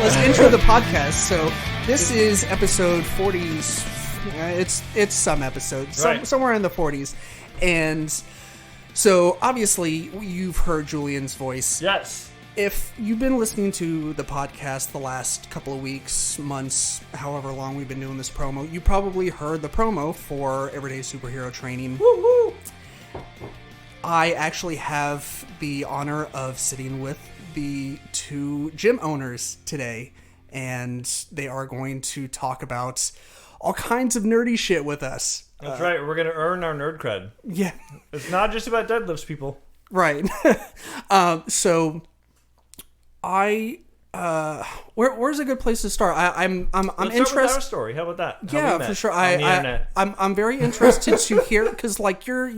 let's intro the podcast. So this is episode 40s. It's some episodes, Right. Somewhere in the 40s. And so obviously you've heard Julian's voice. Yes. If you've been listening to the podcast the last couple of weeks, months, however long we've been doing this promo, you probably heard the promo for Everyday Superhero Training. Woo-hoo. I actually have the honor of sitting with the two gym owners today, and they are going to talk about all kinds of nerdy shit with us. That's right. We're going to earn our nerd cred. Yeah. It's not just about deadlifts, people. Right. So where's a good place to start? I'm Let's start interested. with our story. How about that? How Yeah, we met for sure. on the internet. I'm very interested to hear, because like your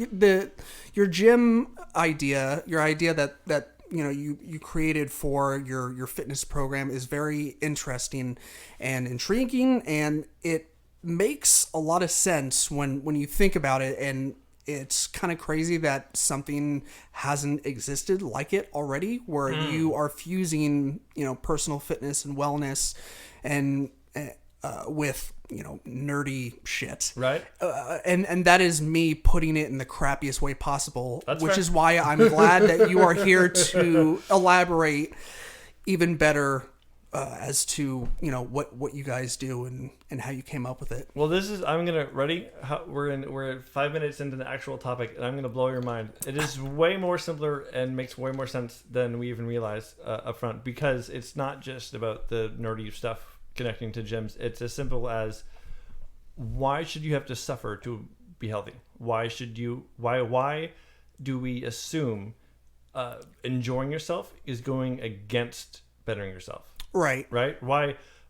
gym idea, your idea that you created for your fitness program is very interesting and intriguing, and it makes a lot of sense when you think about it. And it's kind of crazy that something hasn't existed like it already, where you are fusing, personal fitness and wellness and with, nerdy shit. Right. And that is me putting it in the crappiest way possible, which fair. is why I'm glad that you are here to elaborate even better as to, what you guys do and how you came up with it. Well, ready? We're 5 minutes into the actual topic, and I'm going to blow your mind. It is way more simpler and makes way more sense than we even realized up front, because it's not just about the nerdy stuff connecting to gyms. It's as simple as, why should you have to suffer to be healthy? Why do we assume enjoying yourself is going against bettering yourself? Right. Right?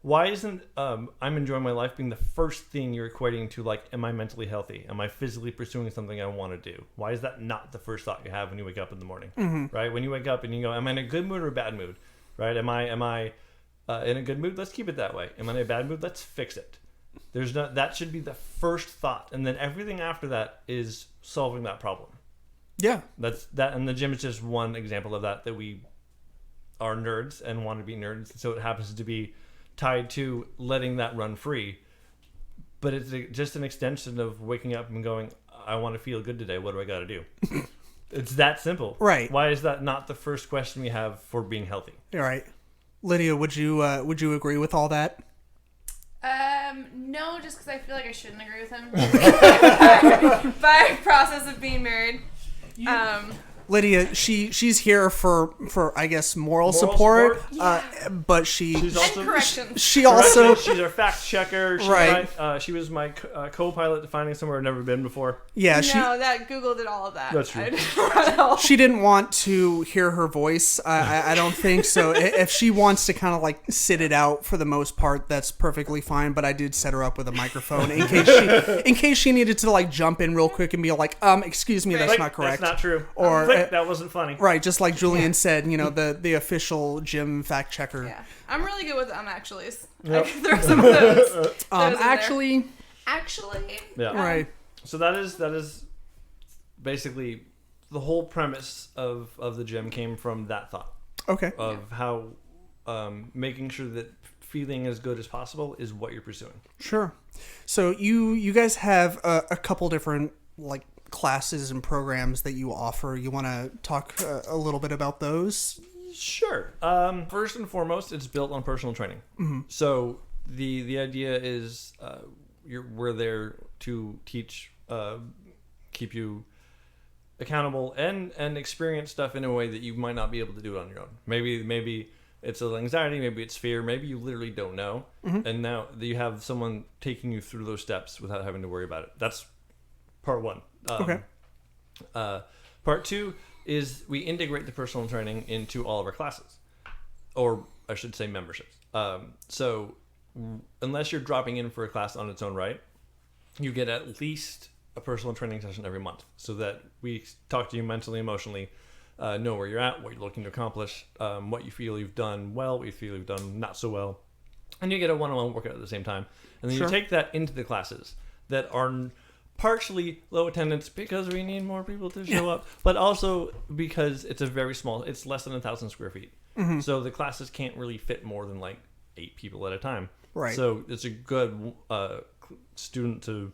Why isn't I'm enjoying my life being the first thing you're equating to, like, am I mentally healthy? Am I physically pursuing something I want to do? Why is that not the first thought you have when you wake up in the morning? Mm-hmm. Right? When you wake up and you go, am I in a good mood or a bad mood? Right? Am I in a good mood? Let's keep it that way. Am I in a bad mood? Let's fix it. That should be the first thought, and then everything after that is solving that problem. Yeah. That's that, and the gym is just one example of that we are nerds and want to be nerds, so it happens to be tied to letting that run free. But it's just an extension of waking up and going, I want to feel good today. What do I got to do? It's that simple. Right. Why is that not the first question we have for being healthy? All right. Lydia, would you agree with all that? No, just because I feel like I shouldn't agree with him. By process of being married. Lydia, she's here for I guess moral support. Yeah. But she's also And corrections. she also she's our fact checker. Right. She was my co-pilot to finding somewhere I've never been before. yeah that Google did all of that. That's true. I didn't know what else. she didn't want to hear her voice. I don't think so. If she wants to kind of like sit it out for the most part, that's perfectly fine. But I did set her up with a microphone in case she needed to like jump in real quick and be like, excuse me, that's Like, not correct. That's not true. Or that wasn't funny. right, just like Julian said, the official gym fact checker. Yeah, I'm really good with actuallys. Yep. I can throw some of those. Actually, Yeah. right. So that is basically the whole premise of the gym came from that thought Okay. of how making sure that feeling as good as possible is what you're pursuing. Sure. So you guys have a couple different like classes and programs that you offer. You want to talk a little bit about those? Sure. First and foremost, it's built on personal training. Mm-hmm. So the idea is we're there to teach, keep you accountable and experience stuff in a way that you might not be able to do it on your own. Maybe it's a little anxiety, maybe it's fear, maybe you literally don't know. Mm-hmm. And now that you have someone taking you through those steps without having to worry about it. That's part one. Okay. Part two is we integrate the personal training into all of our classes, or I should say memberships. So unless you're dropping in for a class on its own right, you get at least a personal training session every month, so that we talk to you mentally, emotionally, know where you're at, what you're looking to accomplish, what you feel you've done well, what you feel you've done not so well, and you get a one-on-one workout at the same time. And then Sure. you take that into the classes that are partially low attendance because we need more people to show up, but also because it's less than 1,000 square feet. Mm-hmm. So the classes can't really fit more than like 8 people at a time. Right. So it's a good student to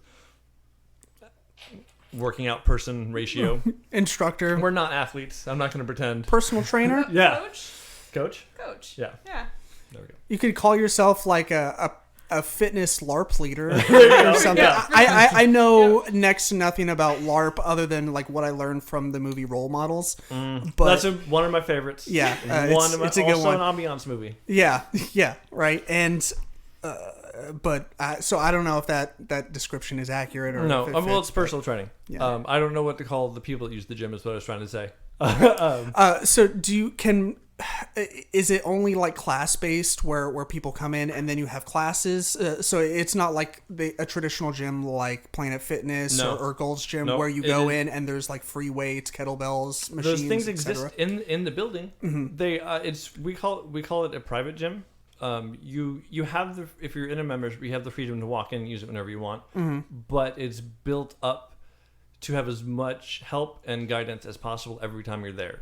working out person ratio. Instructor. We're not athletes. I'm not going to pretend. Personal trainer. Yeah. Coach. Yeah. Yeah. There we go. You could call yourself like a fitness LARP leader or something. Yeah. I know next to nothing about LARP other than like what I learned from the movie Role Models. But That's one of my favorites. Yeah, It's a good also one. an ambiance movie. Yeah, right. And so I don't know if that description is accurate or No, if it well, fits, it's personal training. Yeah. I don't know what to call the people that use the gym. Is what I was trying to say. So is it only like class based where people come in and then you have classes? So it's not like a traditional gym like Planet Fitness or Gold's Gym where you go in and there's like free weights, kettlebells, machines. Those things etc. exist in the building. Mm-hmm. They we call it a private gym. You have if you're in a membership, you have the freedom to walk in and use it whenever you want. Mm-hmm. But it's built up to have as much help and guidance as possible every time you're there.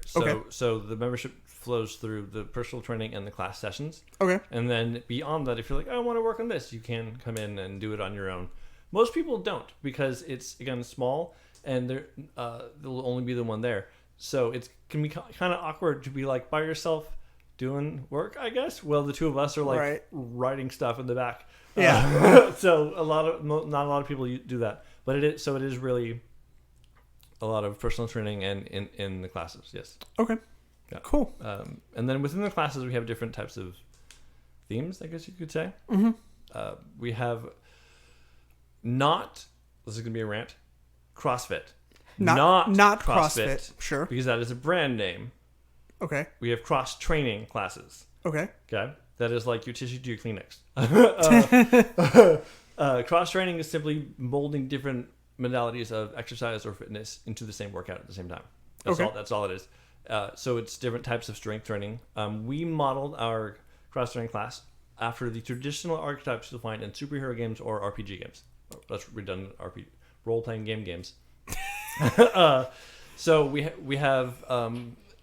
So the membership flows through the personal training and the class sessions. Okay. And then beyond that, if you're like, I want to work on this, you can come in and do it on your own. Most people don't because it's, again, small and there'll only be the one there. So it can be kind of awkward to be like by yourself doing work, I guess. Well, the two of us are like writing stuff in the back. Yeah. So not a lot of people do that. But it is really a lot of personal training and in the classes, yes. Okay. Yeah. Cool. And then within the classes, we have different types of themes, I guess you could say. Mm-hmm. We have this is going to be a rant, CrossFit. Not CrossFit. Sure. Because that is a brand name. Okay. We have cross-training classes. Okay. Okay. That is like your tissue to your Kleenex. Cross-training is simply molding different modalities of exercise or fitness into the same workout at the same time. That's all it is. So it's different types of strength training. We modeled our cross-training class after the traditional archetypes you'll find in superhero games or RPG games. That's redundant role-playing games. So we have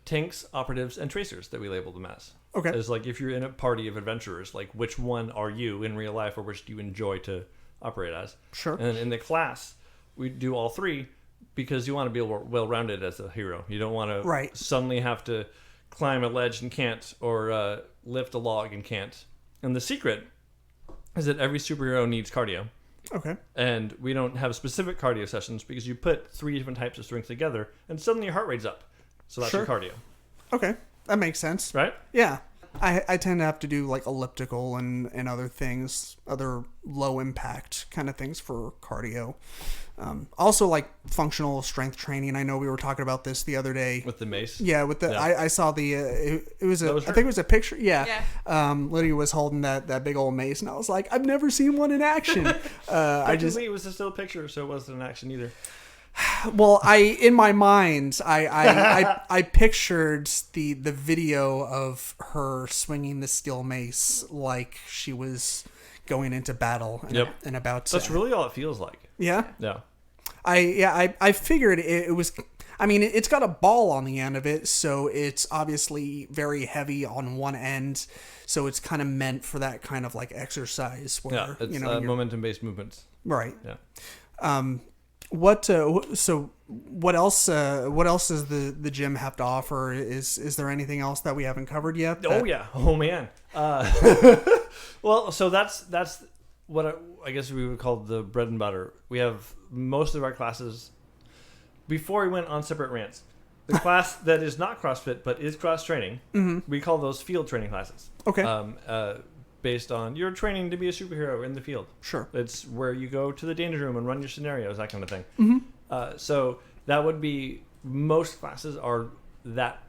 tanks, operatives, and tracers that we label them as. Okay. It's like if you're in a party of adventurers, like which one are you in real life or which do you enjoy to operate as? Sure. And in the class, we do all three because you want to be well-rounded as a hero. You don't want to suddenly have to climb a ledge and can't or lift a log and can't. And the secret is that every superhero needs cardio. Okay. And we don't have specific cardio sessions because you put 3 different types of strength together and suddenly your heart rate's up. So that's your cardio. Okay. That makes sense. Right? Yeah. I tend to have to do like elliptical and other things, other low impact kind of things for cardio. Also like functional strength training. I know we were talking about this the other day. With the mace? Yeah, I saw the it was I think it was a picture. Yeah. Lydia was holding that big old mace and I was like, I've never seen one in action. It was a still picture, so it wasn't an action either. Well, in my mind, I pictured the video of her swinging the steel mace like she was going into battle and about to. That's really all it feels like. Yeah? Yeah. I figured it was. I mean, it's got a ball on the end of it, so it's obviously very heavy on one end. So it's kind of meant for that kind of like exercise where it's momentum-based movements. Right. Yeah. What else does the gym have to offer? Is there anything else that we haven't covered yet? Oh man. Well, so that's what I guess we would call the bread and butter. We have most of our classes. Before we went on separate rants, the class that is not CrossFit but is cross training, we call those field training classes. Okay. Based on your training to be a superhero in the field. Sure. It's where you go to the danger room and run your scenarios, that kind of thing. Mm-hmm. So that would be, most classes are that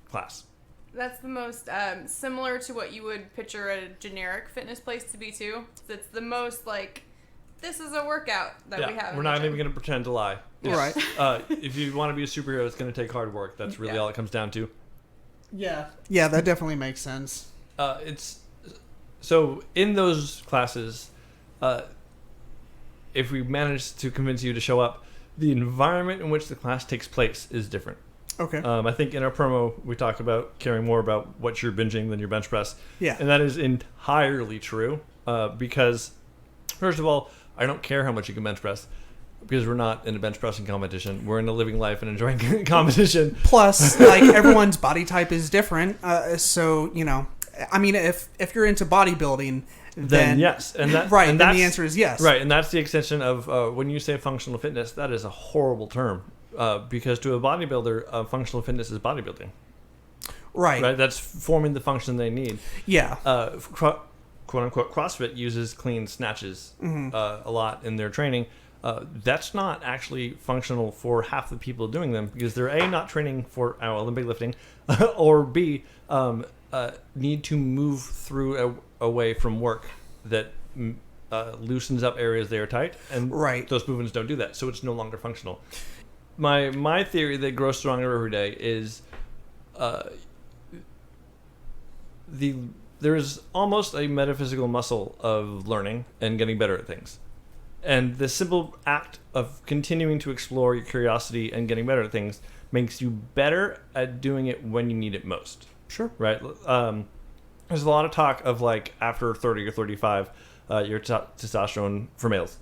class. That's the most similar to what you would picture a generic fitness place to be too. It's the most like, this is a workout that we have. We're not even going to pretend to lie. Right. If you want to be a superhero, it's going to take hard work. That's really all it comes down to. Yeah. Yeah, that definitely makes sense. So in those classes, if we manage to convince you to show up, the environment in which the class takes place is different. Okay. I think in our promo we talk about caring more about what you're binging than your bench press. Yeah. And that is entirely true because, first of all, I don't care how much you can bench press because we're not in a bench pressing competition. We're in a living life and enjoying competition. Plus, like, everyone's body type is different. So, you know, I mean, if you're into bodybuilding, then yes. And that, right, and then the answer is yes. Right. And that's the extension of when you say functional fitness, that is a horrible term because to a bodybuilder, functional fitness is bodybuilding. Right. Right. That's forming the function they need. Yeah. Quote unquote CrossFit uses clean snatches a lot in their training. That's not actually functional for half the people doing them because they're A, not training for Olympic lifting, or B, need to move through away from work that loosens up areas that are tight, and those movements don't do that, so it's no longer functional. My theory that grows stronger every day is there is almost a metaphysical muscle of learning and getting better at things. And the simple act of continuing to explore your curiosity and getting better at things makes you better at doing it when you need it most. Sure. Right? There's a lot of talk of like after 30 or 35, your testosterone for males,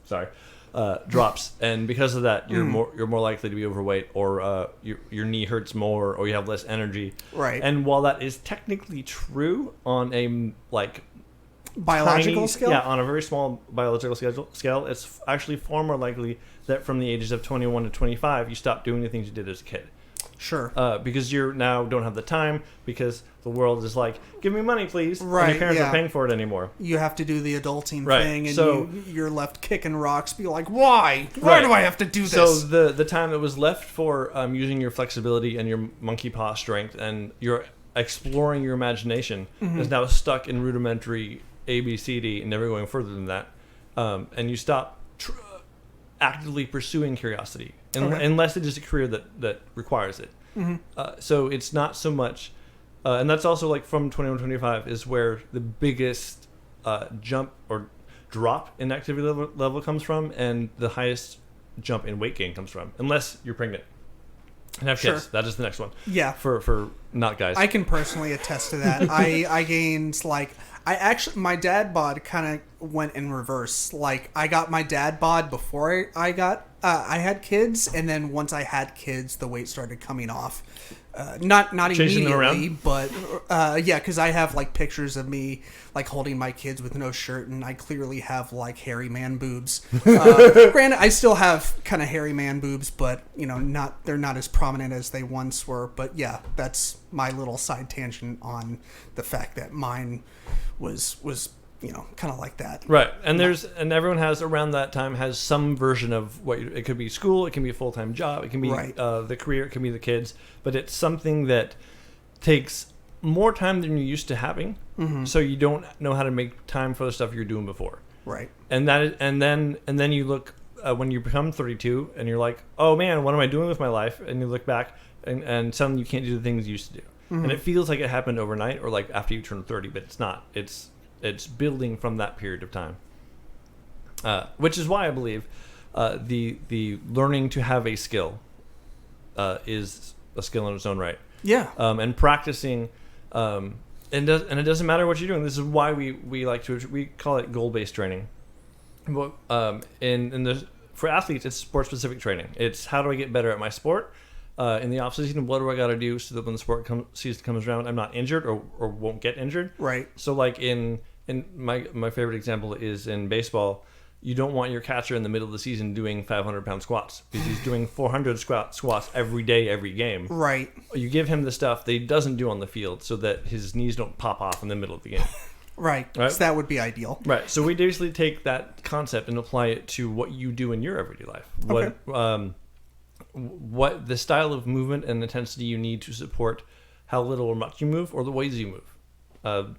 drops, and because of that, you're more likely to be overweight, or your knee hurts more, or you have less energy. Right. And while that is technically true on a biological scale, on a very small biological scale, it's actually far more likely that from the ages of 21 to 25, you stop doing the things you did as a kid. Sure. Because you now don't have the time, because the world is like, give me money, please. Right. And your parents aren't paying for it anymore. You have to do the adulting Right. thing, and So, you're left kicking rocks. Be like, why? Why do I have to do this? So the time that was left for using your flexibility and your monkey paw strength and your exploring your imagination is now stuck in rudimentary A, B, C, D, and never going further than that. And you stop actively pursuing curiosity, unless it is a career that requires it. So it's not so much, and that's also like from 21 to 25 is where the biggest jump or drop in activity level comes from, and the highest jump in weight gain comes from, unless you're pregnant and have kids. That is the next one. Yeah. For not guys. I can personally attest to that. I gained my dad bod kind of went in reverse. Like, I got my dad bod before I had kids, and then once I had kids, the weight started coming off. Not Chasing immediately, but yeah, because I have like pictures of me like holding my kids with no shirt, and I clearly have like hairy man boobs. Granted, I still have kind of hairy man boobs, but you know, they're not as prominent as they once were. But yeah, that's my little side tangent on the fact that mine was you know, kind of like that. Right. And everyone has around that time has some version of what it could be school, it can be a full-time job, it can be the career, it can be the kids, but it's something that takes more time than you're used to having. So you don't know how to make time for the stuff you're doing before. Right. And then you look when you become 32 and you're like, "Oh man, what am I doing with my life?" And you look back and suddenly you can't do the things you used to do. And it feels like it happened overnight or like after you turn 30, but it's not. It's building from that period of time, which is why I believe the learning to have a skill is a skill in its own right. Yeah. And practicing, and it doesn't matter what you're doing. This is why we like to, we call it goal-based training. For athletes, it's sport-specific training. It's how do I get better at my sport. In the off season, what do I got to do so that when the sport season comes around, I'm not injured or won't get injured. Right. So like in my favorite example is in baseball, you don't want your catcher in the middle of the season doing 500-pound squats because he's doing 400 squats every day, every game. Right. You give him the stuff that he doesn't do on the field so that his knees don't pop off in the middle of the game. Right. So that would be ideal. Right. So we basically take that concept and apply it to what you do in your everyday life. Okay. What the style of movement and intensity you need to support how little or much you move or the ways you move.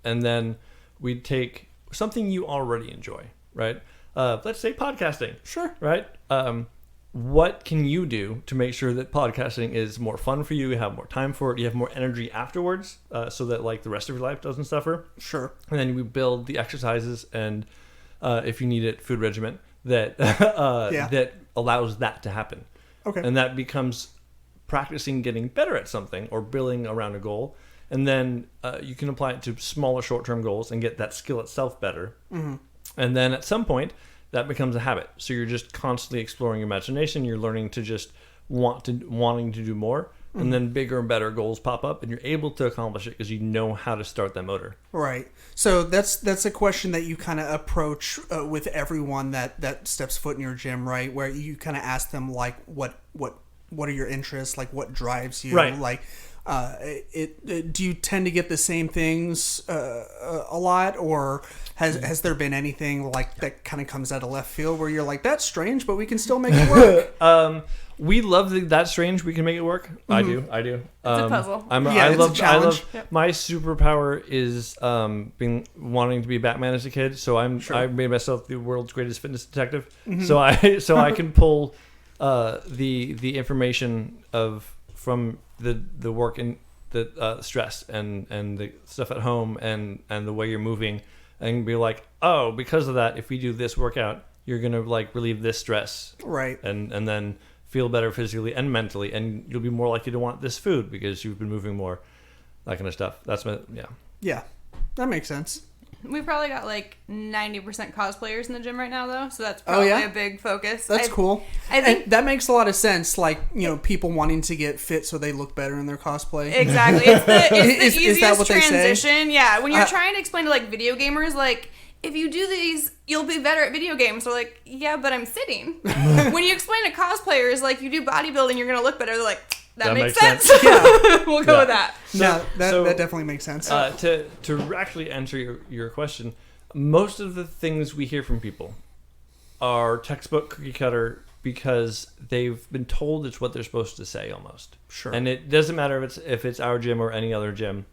And then we take something you already enjoy, right? Let's say podcasting. Sure. Right? What can you do to make sure that podcasting is more fun for you have more time for it, you have more energy afterwards, so that like the rest of your life doesn't suffer? Sure. And then we build the exercises and if you need it, food regimen that that allows that to happen. Okay. And that becomes practicing getting better at something or building around a goal. And then you can apply it to smaller short-term goals and get that skill itself better. Mm-hmm. And then at some point, that becomes a habit. So you're just constantly exploring your imagination. You're learning to just wanting to do more. Mm-hmm. And then bigger and better goals pop up, and you're able to accomplish it because you know how to start that motor. Right. So that's a question that you kind of approach with everyone that steps foot in your gym, right? Where you kind of ask them, like, what are your interests? Like, what drives you? Right. Like, do you tend to get the same things a lot, or has there been anything like that kind of comes out of left field where you're like, that's strange, but we can still make it work? We love that's strange. We can make it work. Mm-hmm. I do. It's a puzzle. It's a challenge. Yep. My superpower is wanting to be Batman as a kid. So I made myself the world's greatest fitness detective. Mm-hmm. So I can pull the information from the work and the stress and the stuff at home and the way you're moving, and be like, oh, because of that, if we do this workout, you're gonna like relieve this stress, right? And then feel better physically and mentally, and you'll be more likely to want this food because you've been moving more, that kind of stuff. That's yeah, that makes sense. We've probably got like 90% cosplayers in the gym right now, though, so that's probably a big focus. That's cool. I think and that makes a lot of sense. Like, people wanting to get fit so they look better in their cosplay. Exactly. It's the easiest is that what transition. They say? Yeah, when you're trying to explain to like video gamers, like, if you do these, you'll be better at video games. They're like, yeah, but I'm sitting. When you explain to cosplayers, like, you do bodybuilding, you're gonna look better. They're like, that makes sense. Yeah. We'll go with that. So that definitely makes sense. To actually answer your question, most of the things we hear from people are textbook cookie cutter because they've been told it's what they're supposed to say almost. Sure. And it doesn't matter if it's our gym or any other gym.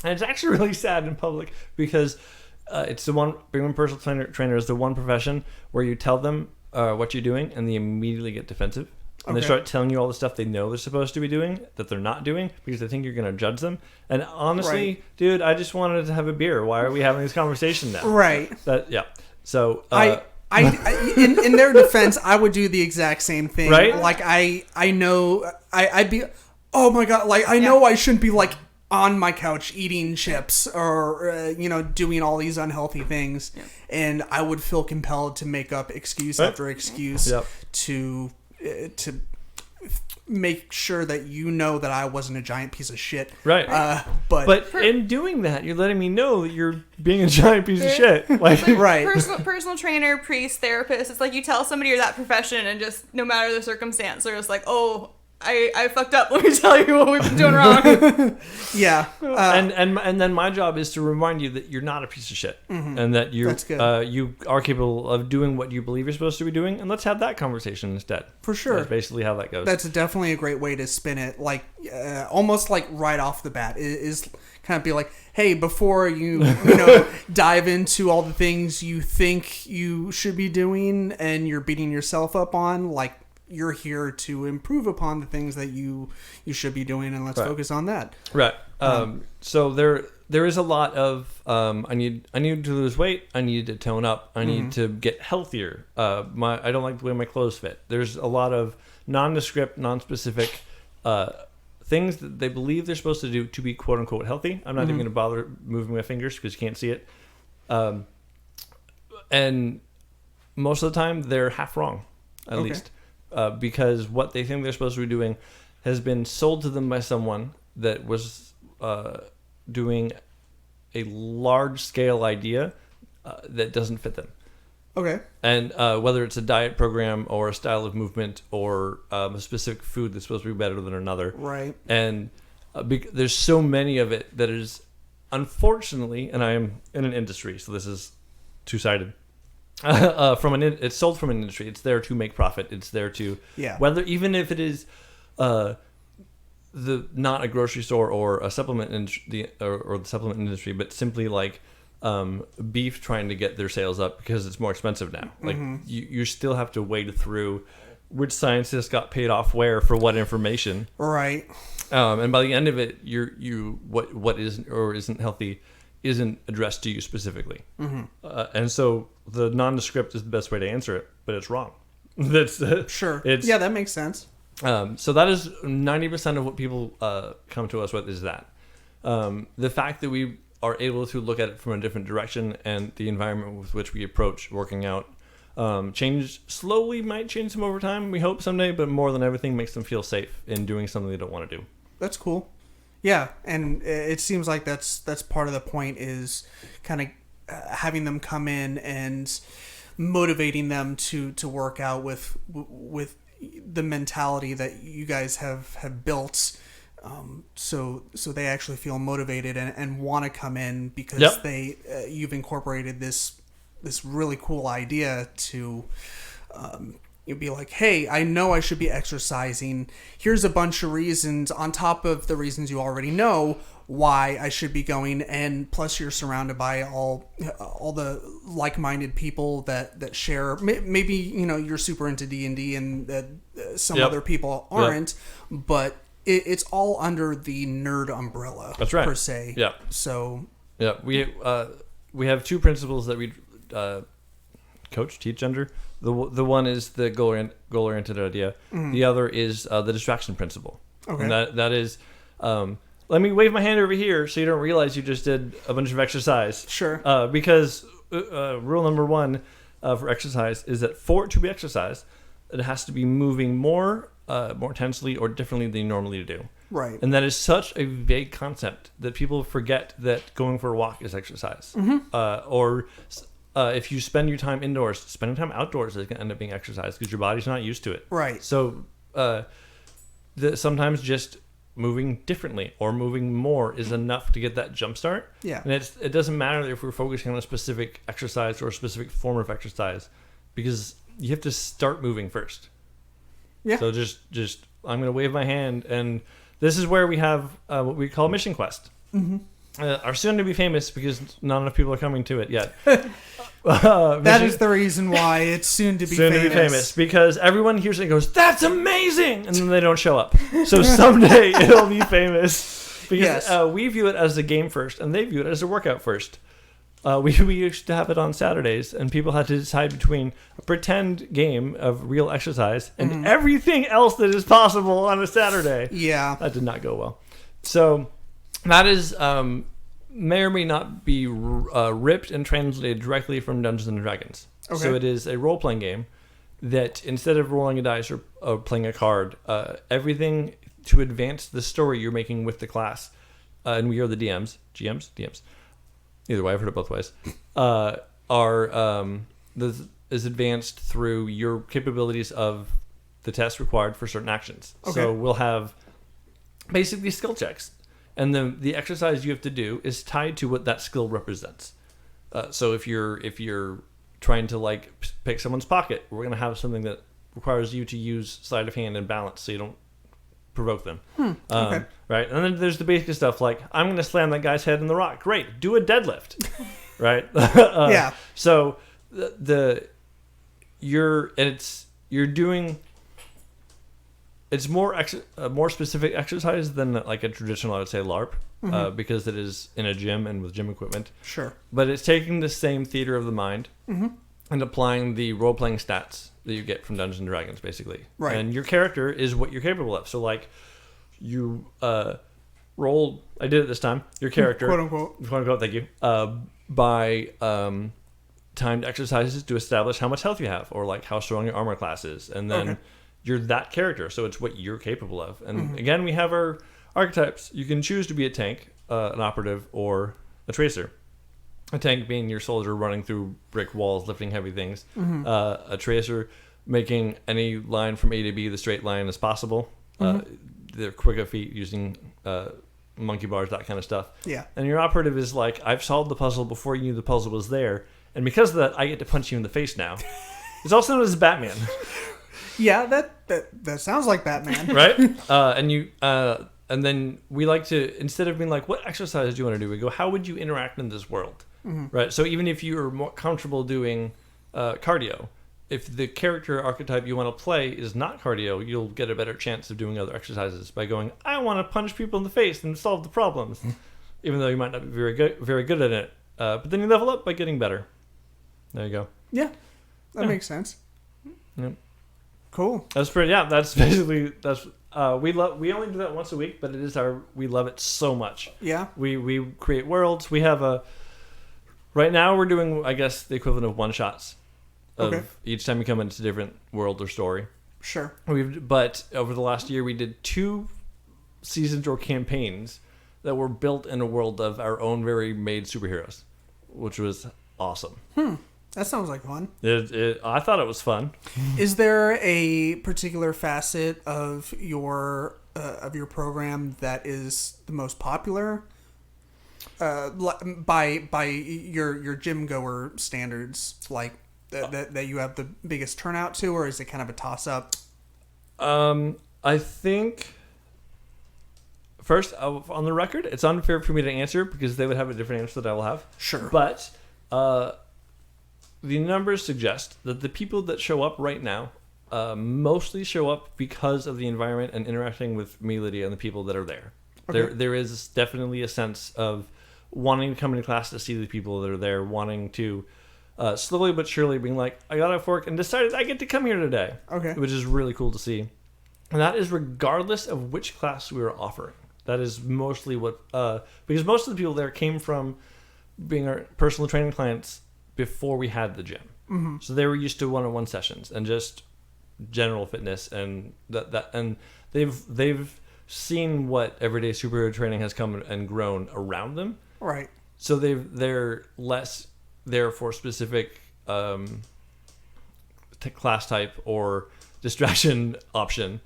And it's actually really sad in public because it's being a personal trainer is the one profession where you tell them what you're doing and they immediately get defensive. And they start telling you all the stuff they know they're supposed to be doing that they're not doing because they think you're going to judge them. And honestly, dude, I just wanted to have a beer. Why are we having this conversation now? Right. So I in their defense, I would do the exact same thing. Right. Like I know I'd be, oh my God, like I know I shouldn't be like on my couch eating chips or doing all these unhealthy things, and I would feel compelled to make up excuse after excuse to make sure that that I wasn't a giant piece of shit. Right. But in doing that, you're letting me know that you're being a giant piece of shit. Like, right. Personal trainer, priest, therapist. It's like you tell somebody you're that profession, and just no matter the circumstance, they're just like, oh, I fucked up. Let me tell you what we've been doing wrong. Yeah. And then my job is to remind you that you're not a piece of shit, and that you are capable of doing what you believe you're supposed to be doing, and let's have that conversation instead. For sure. That's basically how that goes. That's definitely a great way to spin it. Like almost like right off the bat is kind of be like, hey, before you dive into all the things you think you should be doing and you're beating yourself up on, like, you're here to improve upon the things that you should be doing, and let's focus on that. Right. So there is a lot of I need to lose weight. I need to tone up. I need to get healthier. I don't like the way my clothes fit. There's a lot of nondescript, nonspecific things that they believe they're supposed to do to be quote unquote healthy. I'm not even going to bother moving my fingers because you can't see it. And most of the time they're half wrong, at least. Because what they think they're supposed to be doing has been sold to them by someone that was doing a large-scale idea that doesn't fit them. Okay. And whether it's a diet program or a style of movement or a specific food that's supposed to be better than another. Right. And there's so many of it that is, unfortunately, and I am in an industry, so this is two-sided. It's sold from an industry. It's there to make profit. It's there to whether even if it is not a grocery store or a supplement industry or the supplement industry, but simply like beef trying to get their sales up because it's more expensive now. Like you still have to wade through which scientist got paid off where for what information. Right. And by the end of it, what isn't or isn't healthy isn't addressed to you specifically. And so the nondescript is the best way to answer it, but it's wrong. That's sure. That makes sense. So that is 90% of what people come to us with is that. The fact that we are able to look at it from a different direction and the environment with which we approach working out might change them over time, we hope someday, but more than everything makes them feel safe in doing something they don't want to do. That's cool. Yeah, and it seems like that's part of the point is kind of having them come in and motivating them to work out with the mentality that you guys have built, so they actually feel motivated and want to come in because you've incorporated this really cool idea to you'd be like, hey, I know I should be exercising. Here's a bunch of reasons on top of the reasons you already know why I should be going, and plus you're surrounded by all the like-minded people that share. Maybe you're super into D&D and that some other people aren't, but it's all under the nerd umbrella. That's right, per se. Yeah. So we have two principles that we teach under. The one is the goal-oriented idea. Mm-hmm. The other is the distraction principle. Okay. And that is, let me wave my hand over here so you don't realize you just did a bunch of exercise. Sure. Because rule number one for exercise is that for it to be exercise, it has to be moving more intensely or differently than you normally do. Right. And that is such a vague concept that people forget that going for a walk is exercise. Mm-hmm. If you spend your time indoors, spending time outdoors is going to end up being exercise because your body's not used to it. Right. So sometimes just moving differently or moving more is enough to get that jump start. Yeah. And it doesn't matter if we're focusing on a specific exercise or a specific form of exercise because you have to start moving first. Yeah. So just I'm going to wave my hand, and this is where we have what we call Mission Quest. Mm-hmm. Are soon to be famous because not enough people are coming to it yet. That is the reason why it's soon to be famous. Because everyone hears it and goes, "That's amazing!" and then they don't show up. So someday it'll be famous because we view it as a game first, and they view it as a workout first. We used to have it on Saturdays, and people had to decide between a pretend game of real exercise and everything else that is possible on a Saturday. Yeah, that did not go well. So that is may or may not be ripped and translated directly from Dungeons and Dragons. Okay. So it is a role-playing game that instead of rolling a dice or playing a card, everything to advance the story you're making with the class, and we are the DMs. Either way, I've heard it both ways. Is advanced through your capabilities of the test required for certain actions. Okay. So we'll have basically skill checks, and the exercise you have to do is tied to what that skill represents. So if you're trying to pick someone's pocket, we're going to have something that requires you to use sleight of hand and balance, so you don't provoke them. Okay. Right, and then there's the basic stuff like I'm going to slam that guy's head in the rock. Great, do a deadlift. Right. Yeah. So you're doing. It's more specific exercise than like a traditional, I would say, LARP, because it is in a gym and with gym equipment. Sure. But it's taking the same theater of the mind and applying the role-playing stats that you get from Dungeons and Dragons, basically. Right. And your character is what you're capable of. So, you roll. I did it this time. Your character, quote unquote, thank you. By timed exercises to establish how much health you have, or how strong your armor class is, and then you're that character. So it's what you're capable of. And again, we have our archetypes. You can choose to be a tank, an operative, or a tracer. A tank being your soldier running through brick walls, lifting heavy things. A tracer making any line from A to B the straight line as possible. They're quick at feet using monkey bars, that kind of stuff. Yeah. And your operative is I've solved the puzzle before you knew the puzzle was there, and because of that, I get to punch you in the face now. It's also known as Batman. Yeah, that sounds like Batman. Right? And then we like to, instead of being what exercise do you want to do? We go, how would you interact in this world? Right? So even if you're more comfortable doing cardio, if the character archetype you want to play is not cardio, you'll get a better chance of doing other exercises by going, I want to punch people in the face and solve the problems, even though you might not be very good at it. But then you level up by getting better. There you go. Yeah, that makes sense. Yep. Cool. That's pretty. Yeah, that's basically we only do that once a week, but we love it so much. Yeah. We create worlds. We have right now we're doing, I guess, the equivalent of one shots. Each time you come into a different world or story. Sure. But over the last year, we did 2 seasons or campaigns that were built in a world of our own very made superheroes, which was awesome. That sounds like fun. I thought it was fun. Is there a particular facet of your program that is the most popular by your gym goer standards, like that you have the biggest turnout to, or is it kind of a toss up? I think first on the record, it's unfair for me to answer because they would have a different answer that I will have. Sure, but the numbers suggest that the people that show up right now mostly show up because of the environment and interacting with me, Lydia, and the people that are there. Okay. There is definitely a sense of wanting to come into class to see the people that are there, wanting to slowly but surely being like, I got off work and decided I get to come here today. Okay. Which is really cool to see. And that is regardless of which class we are offering. That is mostly what... because most of the people there came from being our personal training clients before we had the gym. Mm-hmm. So they were used to one-on-one sessions and just general fitness, and and they've seen what everyday superhero training has come and grown around them. Right. So they're less there for specific class type or distraction option,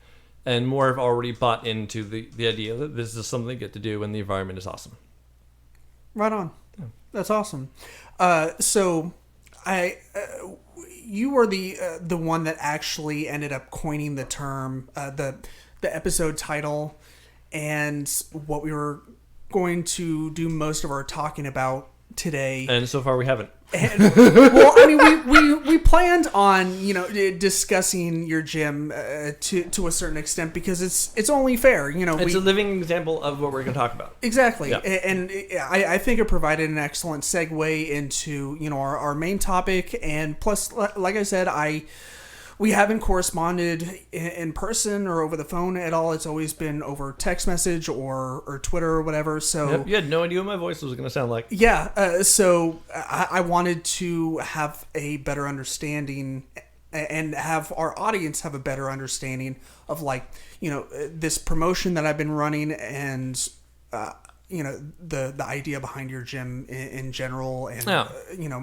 and more have already bought into the idea that this is something they get to do and the environment is awesome. Right on. Yeah. That's awesome. So you were the one that actually ended up coining the term, the episode title, and what we were going to do most of our talking about today. And so far we haven't. Well, I mean, we planned on, discussing your gym to a certain extent because it's only fair, It's a living example of what we're going to talk about. Exactly, yeah. And I think it provided an excellent segue into our main topic, and plus, like I said, we haven't corresponded in person or over the phone at all. It's always been over text message or Twitter or whatever. So yep, you had no idea what my voice was going to sound like. Yeah. So I wanted to have a better understanding and have our audience have a better understanding of this promotion that I've been running and, the idea behind your gym in general and,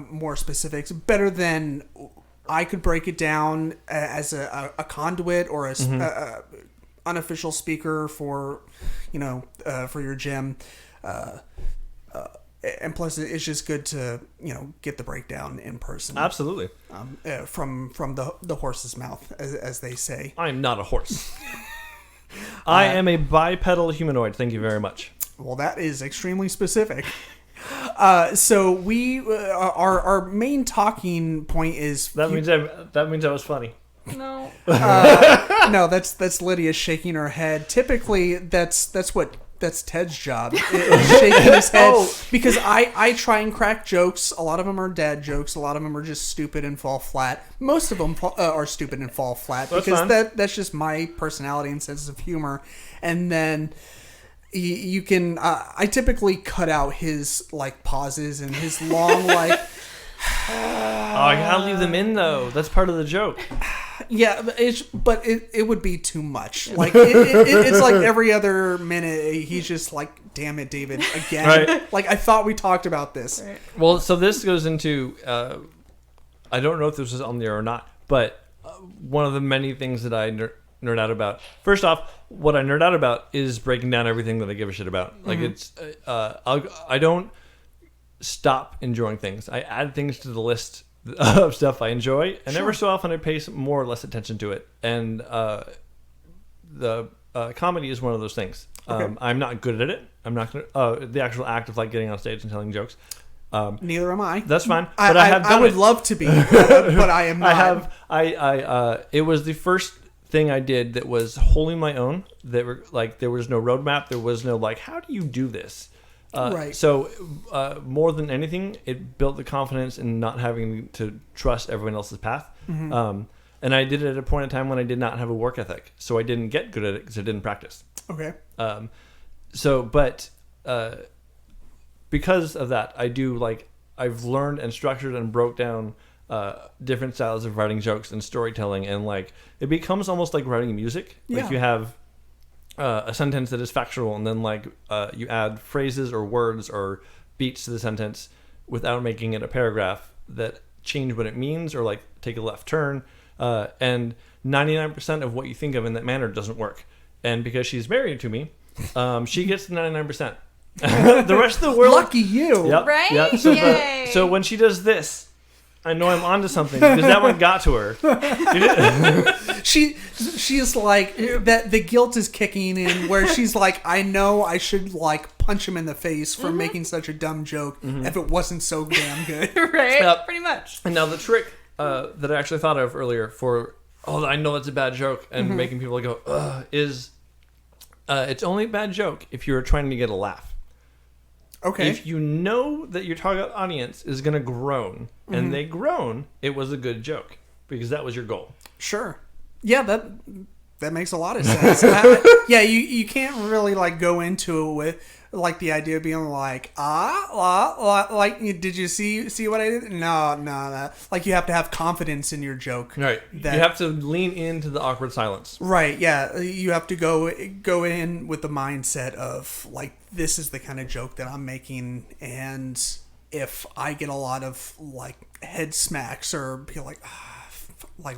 more specifics better than I could break it down as a conduit or a unofficial speaker for your gym. And plus, it's just good to get the breakdown in person. Absolutely. From the horse's mouth, as they say. I'm not a horse. I am a bipedal humanoid. Thank you very much. Well, that is extremely specific. So we our main talking point is that means I was funny. No. No, that's Lydia shaking her head. Typically, that's Ted's job, is shaking his head because I try and crack jokes. A lot of them are dad jokes. A lot of them are just stupid and fall flat. Most of them are stupid and fall flat because that's just my personality and sense of humor. And then you can I typically cut out his pauses and his long I gotta leave them in though. That's part of the joke. Yeah, but it would be too much. It's like every other minute he's just like, "Damn it, David, again!" Right. I thought we talked about this. Right. Well, so this goes into I don't know if this was on there or not, but one of the many things that I nerd out about. First off, what I nerd out about is breaking down everything that I give a shit about. It's I don't stop enjoying things. I add things to the list of stuff I enjoy, and every so often I pay some more or less attention to it. And the comedy is one of those things. Okay. I'm not good at it. I'm not gonna, the actual act of getting on stage and telling jokes. Neither am I. That's fine. But I would love to be, but I am not. It was the first thing I did that was wholly my own. That were there was no roadmap. There was no how do you do this? Right. So more than anything, it built the confidence in not having to trust everyone else's path. Mm-hmm. And I did it at a point in time when I did not have a work ethic. So I didn't get good at it because I didn't practice. Okay. Because of that, I've learned and structured and broke down different styles of writing jokes and storytelling, and like it becomes almost like writing music. Like you have a sentence that is factual, and then you add phrases or words or beats to the sentence without making it a paragraph that change what it means or like take a left turn. And 99% of what you think of in that manner doesn't work. And because she's married to me, she gets the 99%. The rest of the world, lucky you, yep, right? Yep. So when she does this, I know I'm onto something because that one got to her. She is like that. The guilt is kicking in where she's like, I know I should like punch him in the face for making such a dumb joke if it wasn't so damn good. Right? Yep. Pretty much. And now the trick that I actually thought of earlier for I know it's a bad joke and making people go ugh, is it's only a bad joke if you're trying to get a laugh. Okay. If you know that your target audience is going to groan and they groan, it was a good joke because that was your goal. Sure. Yeah, that makes a lot of sense. You can't really like go into it with like the idea of being like did you see what I did? No. Like you have to have confidence in your joke. Right. You have to lean into the awkward silence. Right. Yeah. You have to go in with the mindset of like this is the kind of joke that I'm making, and if I get a lot of like head smacks or be like. Like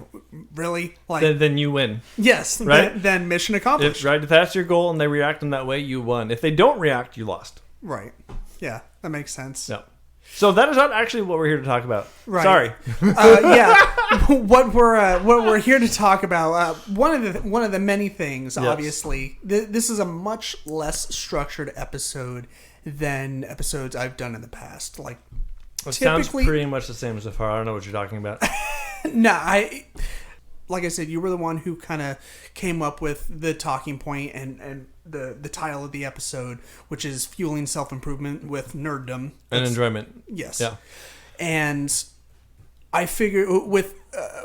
really? Like then you win. Yes, right. Then mission accomplished. If that's your goal and they react in that way, you won. If they don't react, you lost. Right. Yeah, that makes sense. No. So that is not actually what we're here to talk about. Right. Sorry. What we're here to talk about. One of the many things. Yes. Obviously, this is a much less structured episode than episodes I've done in the past. Like. It sounds pretty much the same so far. I don't know what you're talking about. No, like I said, you were the one who kind of came up with the talking point and the title of the episode, which is Fueling Self-Improvement with Nerdom. And enjoyment. Yes. Yeah. And I figured with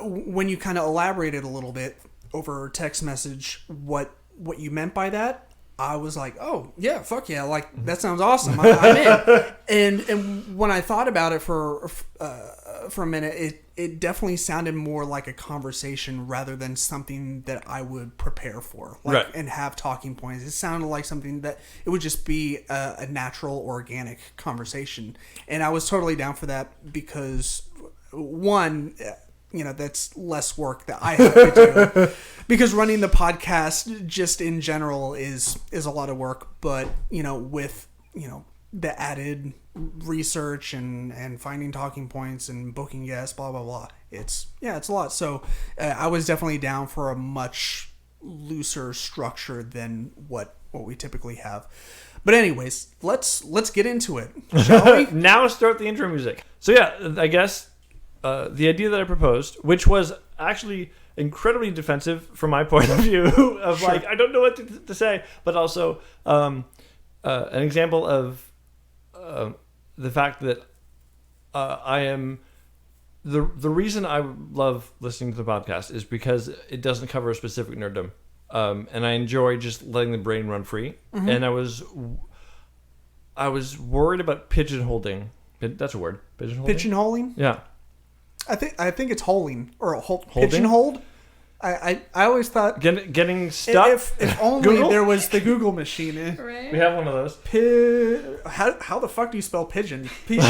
when you kind of elaborated a little bit over text message what you meant by that, I was like, oh, yeah, fuck yeah. Like, that sounds awesome. I'm in. And when I thought about it for a minute, it definitely sounded more like a conversation rather than something that I would prepare for. Like, right. And have talking points. It sounded like something that it would just be a natural, organic conversation. And I was totally down for that because, one... that's less work that I have to do because running the podcast just in general is a lot of work, but with the added research and finding talking points and booking guests, blah blah blah, it's a lot. So I was definitely down for a much looser structure than what we typically have. But anyways, let's get into it, shall we? Now start the intro music. So yeah, I guess the idea that I proposed, which was actually incredibly defensive from my point of view, of sure. Like, I don't know what to say, but also an example of the fact that I am... The reason I love listening to the podcast is because it doesn't cover a specific nerddom. And I enjoy just letting the brain run free. Mm-hmm. And I was worried about pigeonholing. That's a word. Pigeonholing? Pigeonholing? Yeah. I think it's holding or pigeonholed. I always thought getting stuck. If only there was the Google machine. Right. We have one of those. How the fuck do you spell pigeon? This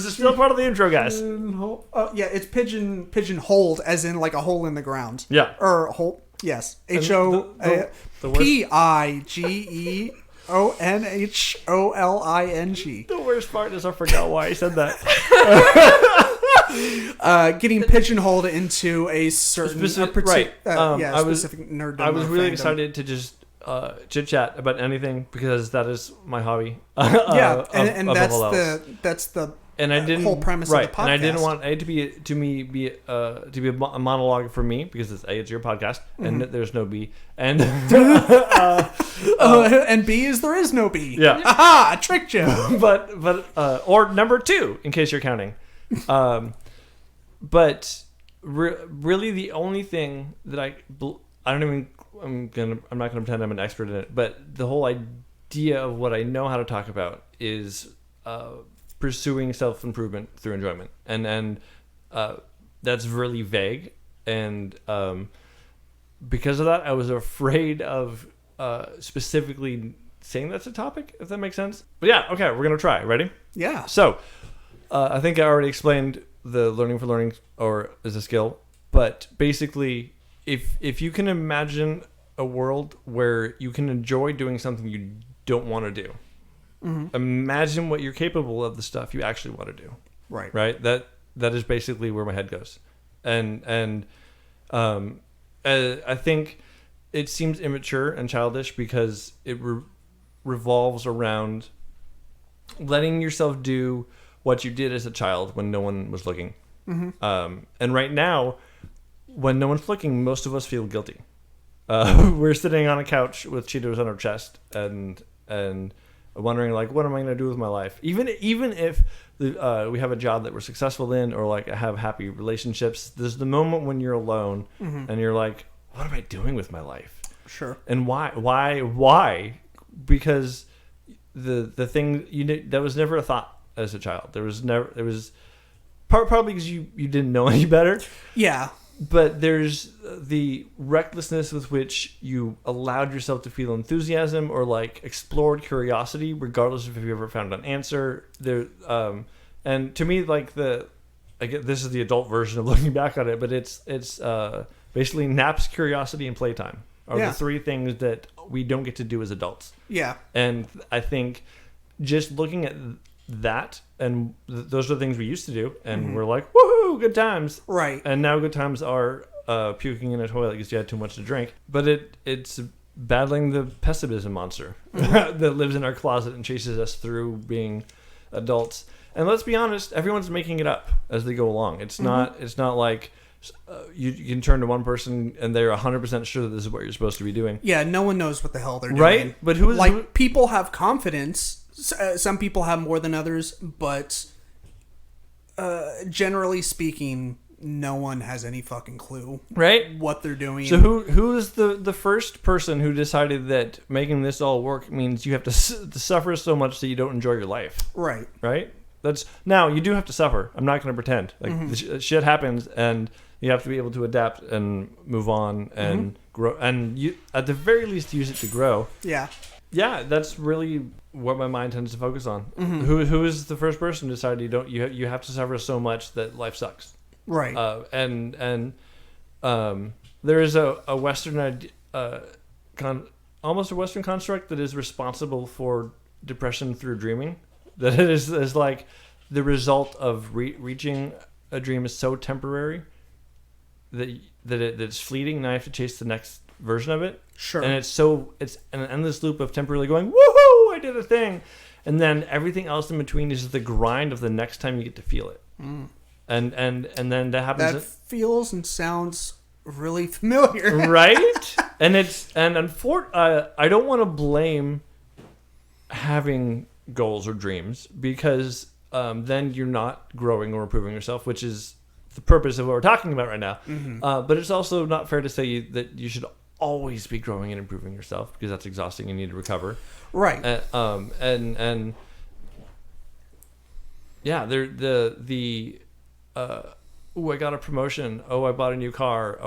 is still part of the intro, guys. Yeah, it's pigeonholed, as in like a hole in the ground. Yeah. Or hole. Yes. HOPIGEONHOLING. The worst part is I forgot why I said that. Getting pigeonholed into a certain specific nerd. I was really excited to just chit chat about anything because that is my hobby. And that's the and I didn't whole premise of the podcast. And I didn't want A to be a monologue for me because it's your podcast and there's no B and and B is there is no B. Yeah, aha! I tricked you. but or number 2 in case you're counting. But really the only thing that I'm not gonna pretend I'm an expert in it, but the whole idea of what I know how to talk about is pursuing self-improvement through enjoyment, and that's really vague, and because of that I was afraid of specifically saying that's a topic, if that makes sense. But yeah, okay, we're gonna try. Ready? Yeah. So I think I already explained the learning for learning or as a skill, but basically if you can imagine a world where you can enjoy doing something you don't want to do, imagine what you're capable of, the stuff you actually want to do. Right. That is basically where my head goes, and I think it seems immature and childish because it revolves around letting yourself do what you did as a child when no one was looking. And right now, when no one's looking, most of us feel guilty. We're sitting on a couch with Cheetos on our chest and wondering, like, what am I going to do with my life? Even if we have a job that we're successful in, or like have happy relationships, there's the moment when you're alone and you're like, what am I doing with my life? Sure. And why? Because the thing that was never a thought as a child. There was probably because you didn't know any better. Yeah. But there's the recklessness with which you allowed yourself to feel enthusiasm or like explored curiosity, regardless of if you ever found an answer. And to me, like this is the adult version of looking back on it, but it's basically naps, curiosity, and playtime are the three things that we don't get to do as adults. Yeah. And I think just looking at that, and those are the things we used to do, and we're like, woohoo, good times. Right. And now good times are puking in a toilet because you had too much to drink. But it's battling the pessimism monster that lives in our closet and chases us through being adults. And let's be honest, everyone's making it up as they go along. It's not like you can turn to one person and they're 100% sure that this is what you're supposed to be doing. Yeah, no one knows what the hell they're doing. Right? But people have confidence. Some people have more than others, but generally speaking, no one has any fucking clue, right, what they're doing. So who is the first person who decided that making this all work means you have to suffer so much that you don't enjoy your life? Right. Now you do have to suffer. I'm not going to pretend like shit happens, and you have to be able to adapt and move on and grow, and you at the very least use it to grow. Yeah, that's really what my mind tends to focus on. Who is the first person to decide you have to suffer so much that life sucks? Right. And there is a Western almost a Western construct that is responsible for depression through dreaming. That it is like the result of reaching a dream is so temporary that it's fleeting. Now you have to chase the next version of it. Sure. And it's an endless loop of temporarily going, woohoo, I did a thing. And then everything else in between is the grind of the next time you get to feel it. And then that happens. That feels and sounds really familiar. Right? And I don't want to blame having goals or dreams, because then you're not growing or improving yourself, which is the purpose of what we're talking about right now. But it's also not fair to say that you should always be growing and improving yourself, because that's exhausting. You need to recover. Right. And yeah, I got a promotion. Oh, I bought a new car.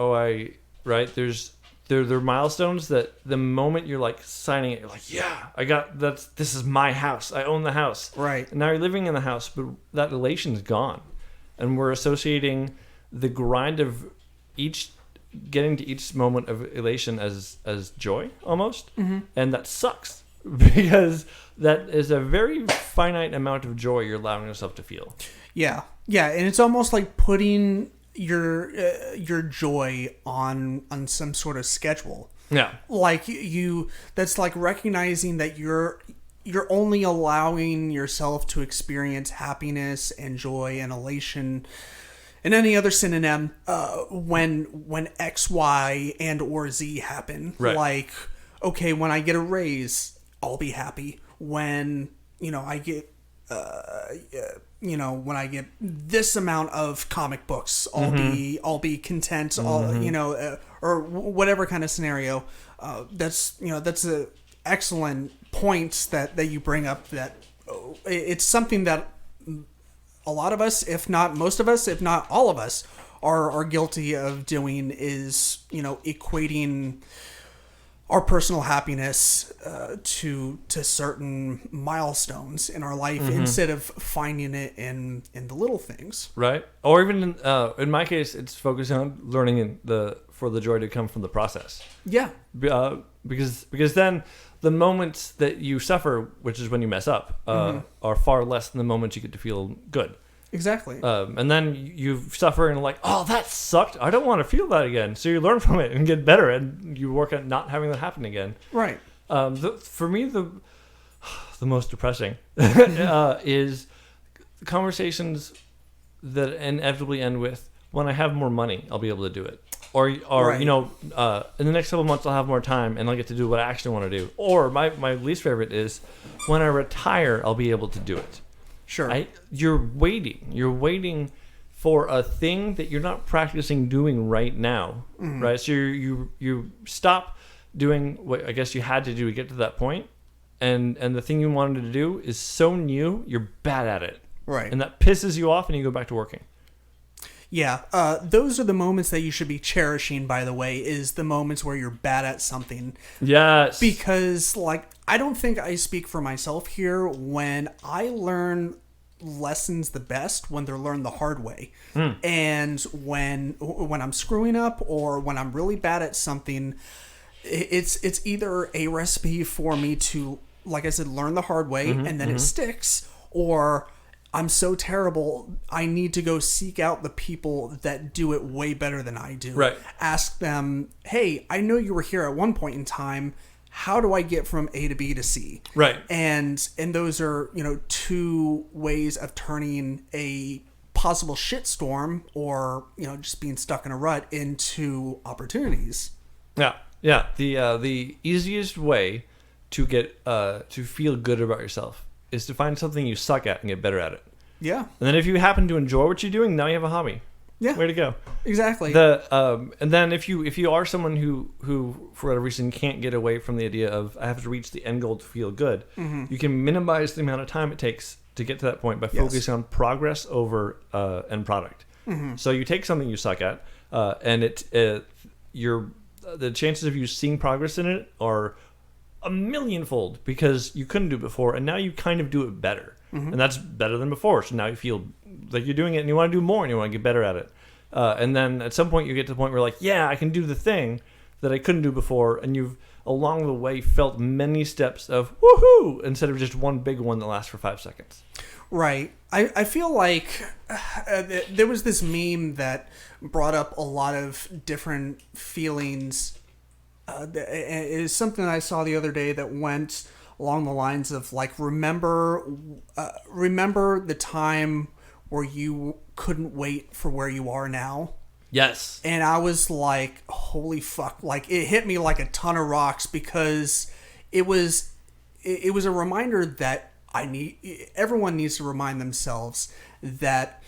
There are milestones that the moment you're like signing it, you're like, yeah, this is my house. I own the house. Right. And now you're living in the house, but that elation's gone. And we're associating the grind of getting to each moment of elation as joy almost. And that sucks, because that is a very finite amount of joy you're allowing yourself to feel. Yeah. Yeah. And it's almost like putting your joy on some sort of schedule. Yeah. Like that's like recognizing that you're only allowing yourself to experience happiness and joy and elation and any other synonym when X, Y, and or Z happen. Right. Like, okay, when I get a raise, I'll be happy. When I get when I get this amount of comic books, I'll be content, or whatever kind of scenario. That's a excellent point that you bring up, that it's something that a lot of us, if not most of us, if not all of us, are guilty of doing, is, equating our personal happiness to certain milestones in our life, instead of finding it in the little things. Right. Or even in my case, it's focusing on learning for the joy to come from the process. Yeah. Because then the moments that you suffer, which is when you mess up, are far less than the moments you get to feel good. Exactly. And then you suffer and like, oh, that sucked. I don't want to feel that again. So you learn from it and get better, and you work at not having that happen again. Right. For me, the most depressing is conversations that inevitably end with, when I have more money, I'll be able to do it. Or right. In the next couple of months, I'll have more time and I'll get to do what I actually want to do. Or my least favorite is, when I retire, I'll be able to do it. Sure. You're waiting for a thing that you're not practicing doing right now, right? So you stop doing what I guess you had to do to get to that point, and the thing you wanted to do is so new, you're bad at it, right? And that pisses you off, and you go back to working. Yeah, those are the moments that you should be cherishing, by the way, is the moments where you're bad at something. Yes. Because, I don't think I speak for myself here when I learn lessons the best when they're learned the hard way. And when I'm screwing up or when I'm really bad at something, it's either a recipe for me to, like I said, learn the hard way and then it sticks, or I'm so terrible, I need to go seek out the people that do it way better than I do. Right. Ask them, hey, I know you were here at one point in time. How do I get from A to B to C? Right. And those are, two ways of turning a possible shitstorm or, just being stuck in a rut into opportunities. Yeah. Yeah. The easiest way to get to feel good about yourself is to find something you suck at and get better at it. Yeah. And then if you happen to enjoy what you're doing, now you have a hobby. Yeah. Way to go. Exactly. And then if you are someone who for whatever reason can't get away from the idea of, I have to reach the end goal to feel good, you can minimize the amount of time it takes to get to that point by focusing on progress over end product. So you take something you suck at, and the chances of you seeing progress in it are a millionfold, because you couldn't do it before, and now you kind of do it better. And that's better than before. So now you feel like you're doing it and you want to do more and you want to get better at it. And then at some point you get to the point where like, yeah, I can do the thing that I couldn't do before. And you've along the way felt many steps of woohoo instead of just one big one that lasts for 5 seconds. Right. I feel like there was this meme that brought up a lot of different feelings. It is something I saw the other day that went along the lines of remember the time where you couldn't wait for where you are now. Yes. And I was like, holy fuck, it hit me like a ton of rocks, because it was a reminder that everyone needs to remind themselves that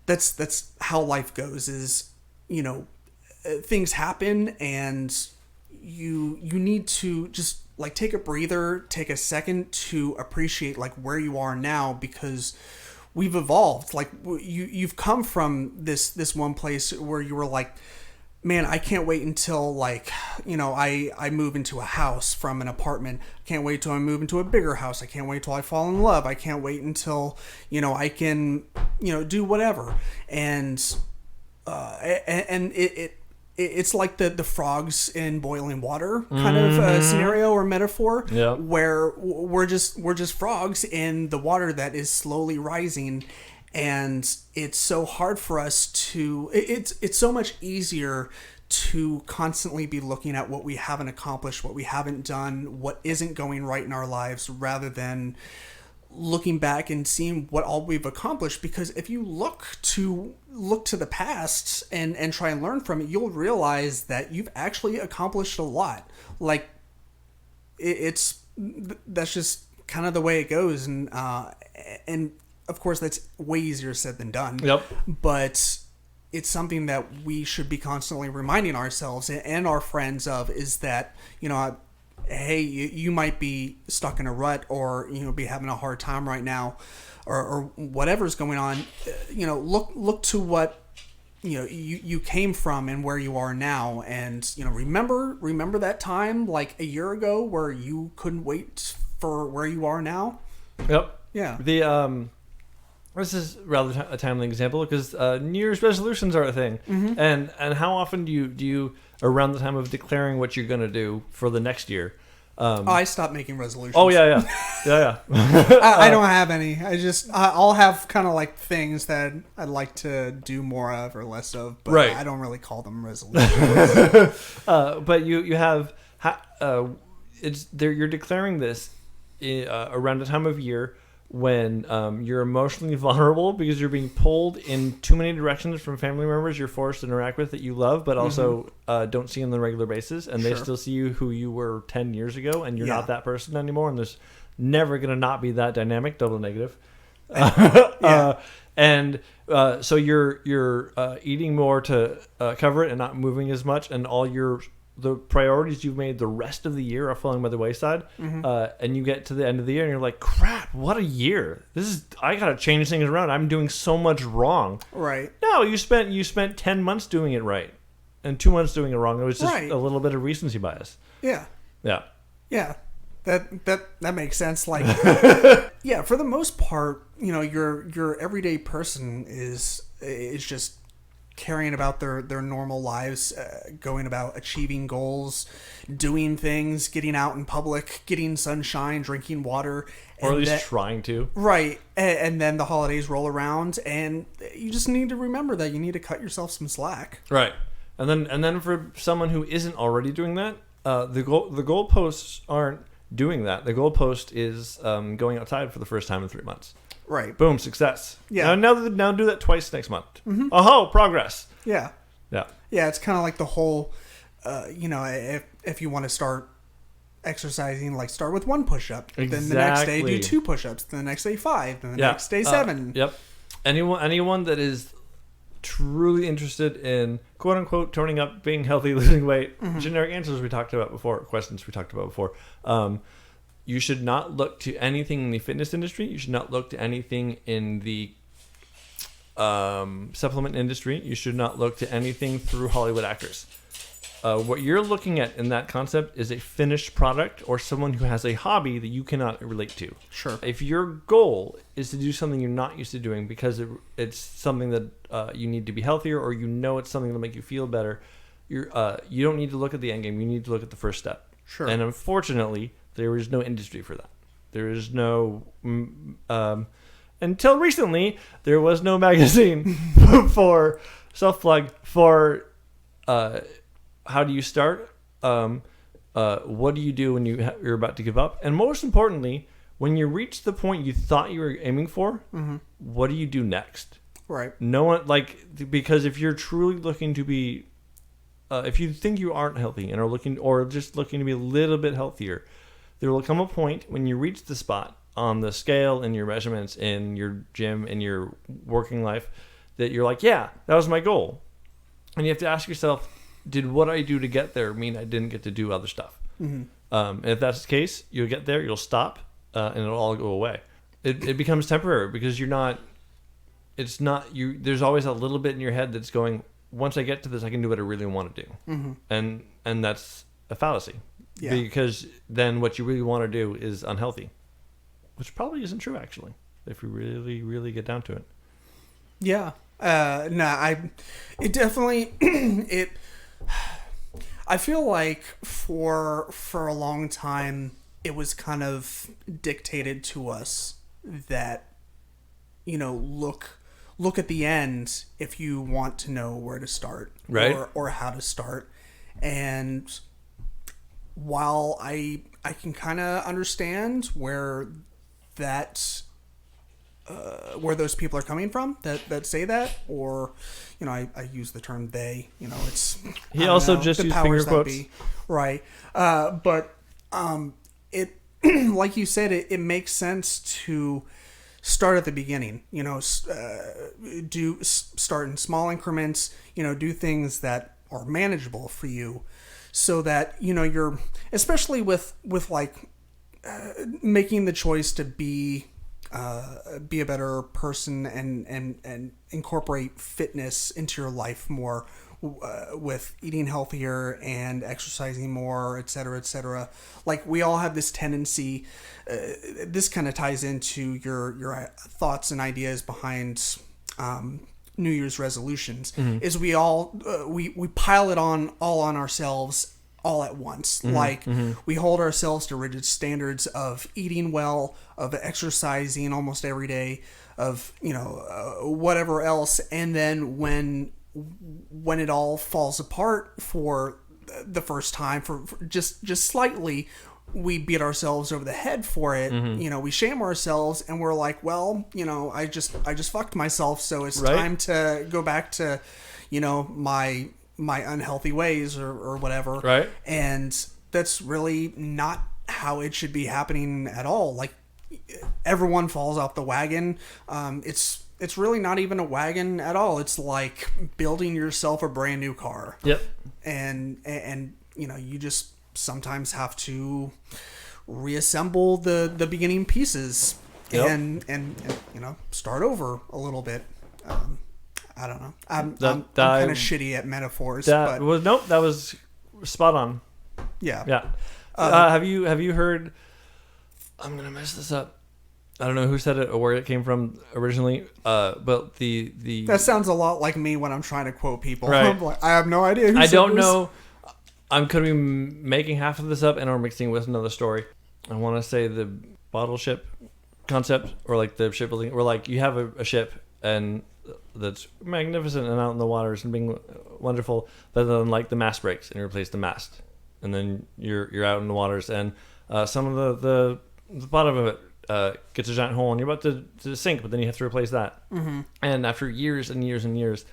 that's how life goes, is, things happen, and you need to just take a breather, take a second to appreciate where you are now, because we've evolved. You've come from this one place where you were like, man, I can't wait until I move into a house from an apartment. Can't wait till I move into a bigger house. I can't wait till I fall in love. I can't wait until I can do whatever. And it's like the frogs in boiling water kind of scenario or metaphor, where we're just frogs in the water that is slowly rising, and it's so hard for us to. It's so much easier to constantly be looking at what we haven't accomplished, what we haven't done, what isn't going right in our lives, rather than looking back and seeing what all we've accomplished. Because if you look to the past and try and learn from it, you'll realize that you've actually accomplished a lot. That's just kind of the way it goes. And of course, that's way easier said than done. Yep. But it's something that we should be constantly reminding ourselves and our friends of, is that, hey, you might be stuck in a rut, or, be having a hard time right now, or whatever's going on. Look to what, you came from and where you are now. And, remember that time like a year ago where you couldn't wait for where you are now. Yep. Yeah. This is rather a timely example because New Year's resolutions are a thing. Mm-hmm. And how often do you around the time of declaring what you're going to do for the next year? I stopped making resolutions. Oh yeah. I don't have any. I'll have kind of like things that I'd like to do more of or less of, but right. I don't really call them resolutions. But you have you're declaring this around a time of year when you're emotionally vulnerable because you're being pulled in too many directions from family members you're forced to interact with that you love, but also don't see on a regular basis, and they still see you who you were 10 years ago, and you're not that person anymore, and there's never going to not be that dynamic, double negative. So you're eating more to cover it and not moving as much, and all the priorities you've made the rest of the year are falling by the wayside. And you get to the end of the year and you're like, crap, what a year. I got to change things around. I'm doing so much wrong. Right. No, you spent 10 months doing it right and 2 months doing it wrong. It was just a little bit of recency bias. Yeah. Yeah. Yeah. That makes sense. Like, yeah, for the most part, your everyday person is just carrying about their normal lives, going about achieving goals, doing things, getting out in public, getting sunshine, drinking water. Or at least trying to. Right. And then the holidays roll around, and you just need to remember that you need to cut yourself some slack. Right. And then for someone who isn't already doing that, the goalposts aren't doing that. The goalpost is going outside for the first time in 3 months. Right. Boom, success. Yeah. Now do that twice next month. Mm-hmm. Oh, progress. Yeah. Yeah. Yeah, it's kind of like the whole, if you want to start exercising, like start with 1 push-up. Exactly. Then the next day do 2 push-ups. Then the next day 5. Then the next day 7. Yep. Anyone that is truly interested in quote unquote toning up, being healthy, losing weight, generic answers we talked about before, questions we talked about before. You should not look to anything in the fitness industry. You should not look to anything in the supplement industry. You should not look to anything through Hollywood actors. What you're looking at in that concept is a finished product or someone who has a hobby that you cannot relate to. Sure. If your goal is to do something you're not used to doing because it's something that you need to be healthier, or it's something that'll make you feel better, you don't need to look at the end game. You need to look at the first step. Sure. And unfortunately, there is no industry for that. There is no... until recently, there was no magazine for self-plug for how do you start, what do you do when you're about to give up, and most importantly, when you reach the point you thought you were aiming for, what do you do next? Right. No one, because if you're truly looking to be, if you think you aren't healthy and are looking, or just looking to be a little bit healthier, there will come a point when you reach the spot on the scale in your measurements in your gym in your working life that you're like, yeah, that was my goal. And you have to ask yourself, did what I do to get there mean I didn't get to do other stuff? And if that's the case, you'll get there, you'll stop, and it'll all go away. It becomes temporary because there's always a little bit in your head that's going, once I get to this, I can do what I really want to do. And that's a fallacy. Yeah. Because then what you really want to do is unhealthy, which probably isn't true, actually, if you really, really get down to it. Yeah. It definitely, I feel like for a long time, it was kind of dictated to us that, look at the end if you want to know where to start, right? Or how to start. And while I can kind of understand where those people are coming from that say that, or I use the term they, it's he also just used finger quotes, right? But it like you said, it makes sense to start at the beginning. Start in small increments. Do things that are manageable for you, so that you're, especially with like making the choice to be a better person and incorporate fitness into your life more, with eating healthier and exercising more, et cetera. Like, we all have this tendency, this kind of ties into your thoughts and ideas behind New Year's resolutions, is we all we pile it all on ourselves all at once. We hold ourselves to rigid standards of eating well, of exercising almost every day, of whatever else, and then when it all falls apart for the first time, for just slightly, we beat ourselves over the head for it. We shame ourselves, and we're like, well, I just fucked myself, so it's time to go back to my unhealthy ways or whatever. Right. And that's really not how it should be happening at all. Like, everyone falls off the wagon. It's really not even a wagon at all. It's like building yourself a brand new car. Yep. And you just sometimes have to reassemble the beginning pieces. Yep. and start over a little bit. I don't know. I'm kind of shitty at metaphors. That was spot on. Yeah. Yeah. Have you heard? I'm gonna mess this up. I don't know who said it or where it came from originally. But the that sounds a lot like me when I'm trying to quote people. Right. I'm like, I have no idea. I don't know. I'm could be making half of this up and or mixing with another story. I want to say the bottle ship concept, or like the shipbuilding, or like you have a ship and that's magnificent and out in the waters and being wonderful, but then like the mast breaks and you replace the mast, and then you're out in the waters and some of the bottom of it gets a giant hole and you're about to sink, but then you have to replace that. And after years and years and years,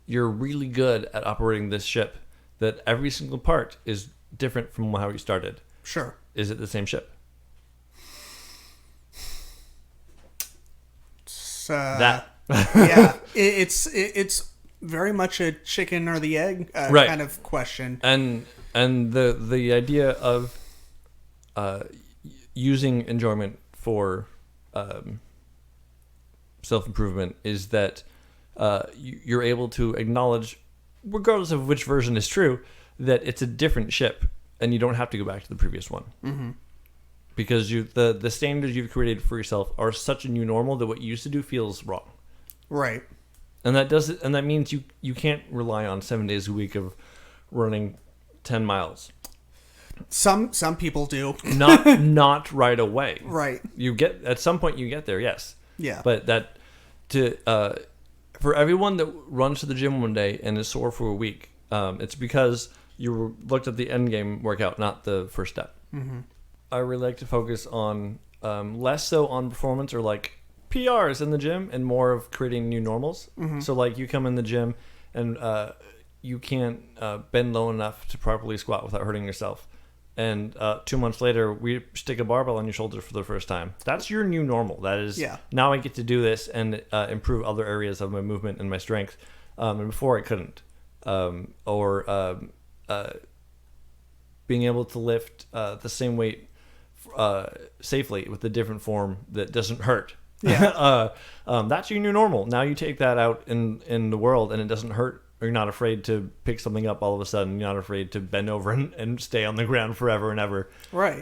you're really good at operating this ship, that every single part is different from how you started. Sure. Is it the same ship? That. Yeah, it's very much a chicken or the egg kind of question. And the idea of using enjoyment for self-improvement is that you're able to acknowledge, regardless of which version is true, that it's a different ship and you don't have to go back to the previous one. Because the standards you've created for yourself are such a new normal that what you used to do feels wrong. Right. And that means you can't rely on 7 days a week of running 10 miles. Some people do. Not right away. Right. At some point you get there, yes. Yeah. But for everyone that runs to the gym one day and is sore for a week, it's because you looked at the end game workout, not the first step. I really like to focus on less so on performance or like PRs in the gym, and more of creating new normals. So like you come in the gym and you can't bend low enough to properly squat without hurting yourself. And 2 months later, we stick a barbell on your shoulder for the first time. That's your new normal. That is, now I get to do this and improve other areas of my movement and my strength. And before I couldn't. Being able to lift the same weight safely with a different form that doesn't hurt. Yeah. That's your new normal. Now you take that out in the world and it doesn't hurt. Or you're not afraid to pick something up all of a sudden. You're not afraid to bend over and stay on the ground forever and ever. Right.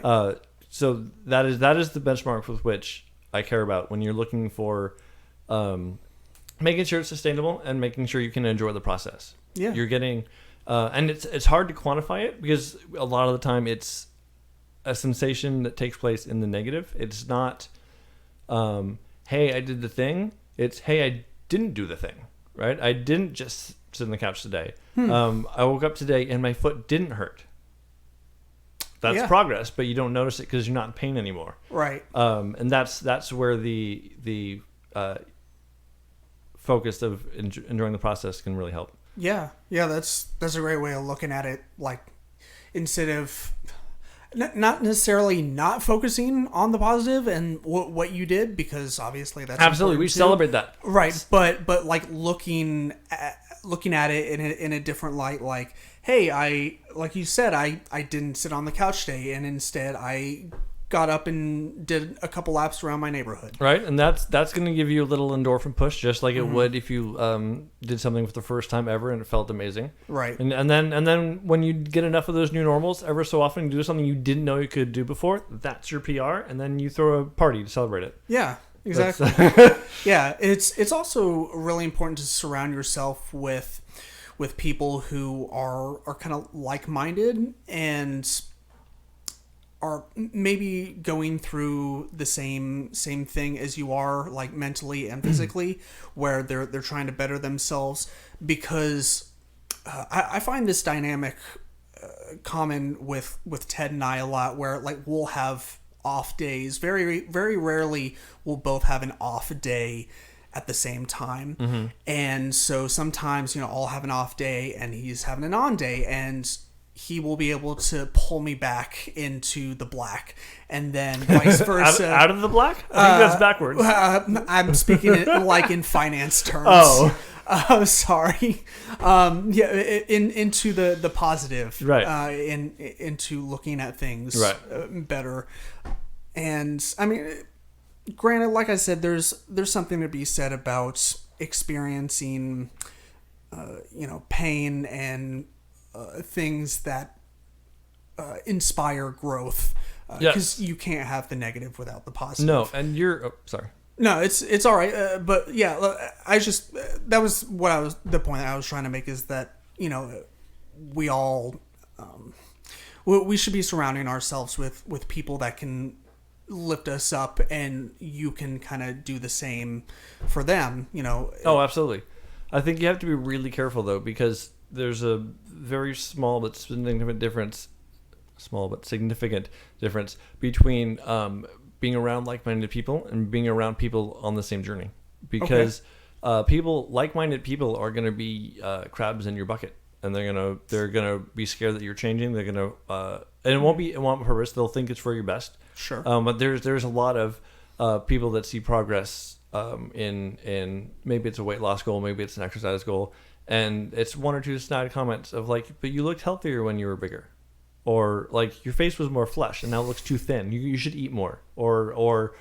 So that is the benchmark with which I care about when you're looking for making sure it's sustainable and making sure you can enjoy the process. Yeah. You're getting, and it's hard to quantify it because a lot of the time it's a sensation that takes place in the negative. It's not, hey, I did the thing. It's, hey, I didn't do the thing, right? I didn't just sit on the couch today. I woke up today and my foot didn't hurt. That's progress, but you don't notice it because you're not in pain anymore. Right. And that's where the focus of enjoying the process can really help. Yeah. Yeah, that's a great way of looking at it. Like, instead of, not necessarily not focusing on the positive and what you did, because obviously that's absolutely we celebrate that, right? But like looking at it in a different light, like, hey, like you said, I didn't sit on the couch today, and instead I got up and did a couple laps around my neighborhood. Right, and that's going to give you a little endorphin push, just like it would if you did something for the first time ever and it felt amazing. Right, and then when you get enough of those new normals, ever so often you do something you didn't know you could do before. That's your PR, and then you throw a party to celebrate it. Yeah, exactly. Yeah, it's also really important to surround yourself with people who are kind of like-minded and are maybe going through the same thing as you are, like mentally and physically, where they're trying to better themselves. Because I find this dynamic common with Ted and I a lot, where like we'll have off days. Very, very rarely we'll both have an off day at the same time. And so sometimes, I'll have an off day and he's having an on day, and he will be able to pull me back into the black, and then vice versa. out of the black? I think that's backwards. I'm speaking it like in finance terms. Oh, sorry. Into the positive, right? Into looking at things right. Better. And I mean, granted, like I said, there's something to be said about experiencing, pain and things that inspire growth, because you can't have the negative without the positive. No, and sorry. No, it's all right. But yeah, I just that was the point that I was trying to make, is that we all we should be surrounding ourselves with people that can lift us up, and you can kind of do the same for them. Oh, absolutely. I think you have to be really careful though, because there's a very small but significant difference between being around like-minded people and being around people on the same journey. Because like-minded people are going to be crabs in your bucket, and they're gonna be scared that you're changing. They're gonna and it won't on purpose. They'll think it's for your best. Sure. But there's a lot of people that see progress in maybe it's a weight loss goal, maybe it's an exercise goal. And it's one or two snide comments of like, but you looked healthier when you were bigger, or like your face was more flesh and now it looks too thin. You should eat more. Or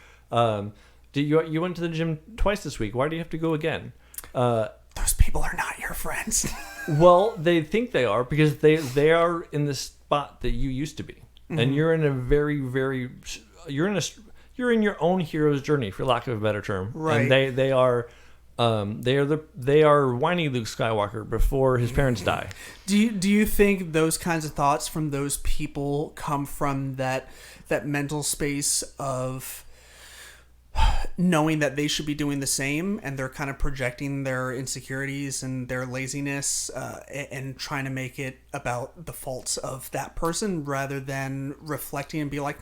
you went to the gym twice this week. Why do you have to go again? Those people are not your friends. Well, they think they are, because they are in the spot that you used to be, and you're in a very, very you're in your own hero's journey, for lack of a better term. Right. And they are. They are whiny Luke Skywalker before his parents die. Do you think those kinds of thoughts from those people come from that mental space of knowing that they should be doing the same, and they're kind of projecting their insecurities and their laziness and trying to make it about the faults of that person, rather than reflecting and be like,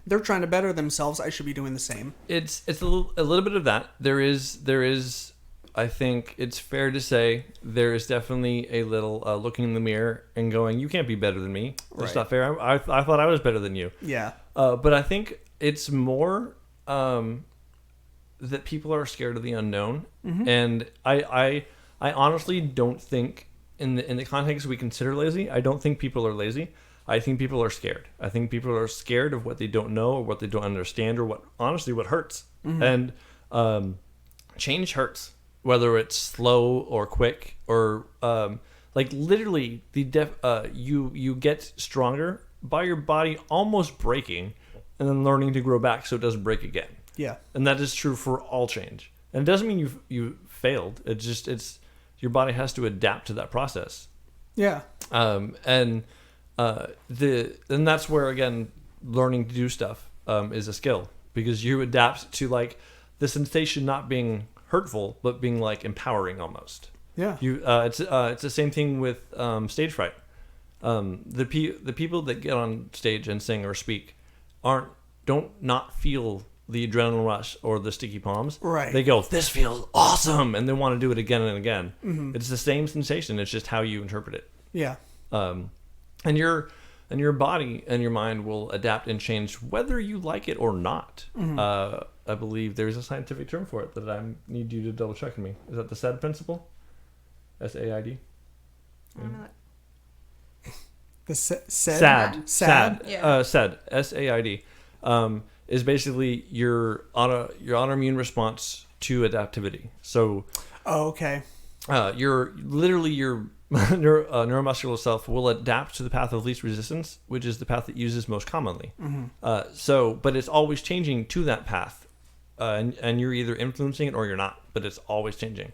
they're trying to better themselves, I should be doing the same? It's a little bit of that. There is I think it's fair to say there is definitely a little looking in the mirror and going, you can't be better than me. That's not fair. I thought I was better than you. Yeah. But I think it's more that people are scared of the unknown. And I honestly don't think, in the context we consider lazy, I don't think people are lazy. I think people are scared. I think people are scared of what they don't know, or what they don't understand, or what hurts. And change hurts. Whether it's slow or quick, or like literally you get stronger by your body almost breaking, and then learning to grow back so it doesn't break again. Yeah. And that is true for all change. And it doesn't mean you failed. It's your body has to adapt to that process. Yeah. And that's where, again, learning to do stuff is a skill, because you adapt to like the sensation not being hurtful, but being like empowering almost. Yeah. It's the same thing with stage fright. The people that get on stage and sing or speak don't not feel the adrenaline rush or the sticky palms. Right. They go, this feels awesome, and they want to do it again and again. It's the same sensation. It's just how you interpret it. Yeah. And you're and your body and your mind will adapt and change whether you like it or not. I believe there's a scientific term for it that I need you to double check with me. Is that the SAID principle? SAID? I don't know. The SAD. Yeah. SAD. SAID. Is basically your autoimmune response to adaptivity. So, okay. Your neuromuscular self will adapt to the path of least resistance, which is the path it uses most commonly. But it's always changing to that path, and you're either influencing it or you're not. But it's always changing,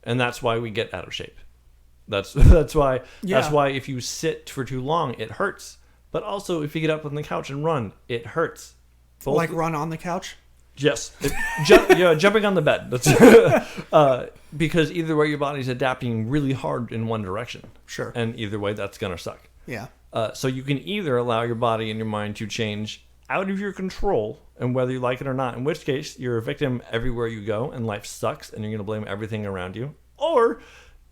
and that's why we get out of shape. That's why if you sit for too long, it hurts. But also, if you get up on the couch and run, it hurts. Both. Like run on the couch? Yes. Jumping on the bed. That's because either way, your body's adapting really hard in one direction. Sure. And either way, that's going to suck. Yeah. So you can either allow your body and your mind to change out of your control, and whether you like it or not, in which case you're a victim everywhere you go and life sucks and you're going to blame everything around you. Or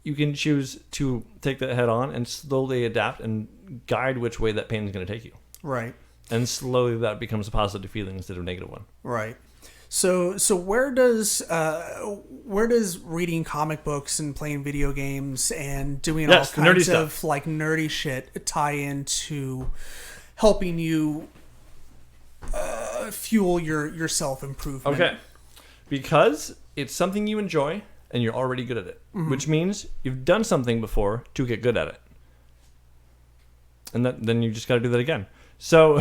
you can choose to take that head on and slowly adapt and guide which way that pain is going to take you. Right. And slowly that becomes a positive feeling instead of a negative one. Right. So where does reading comic books and playing video games and doing all kinds of like nerdy shit tie into helping you fuel your self-improvement? Okay. Because it's something you enjoy and you're already good at it, which means you've done something before to get good at it. And then you just got to do that again. So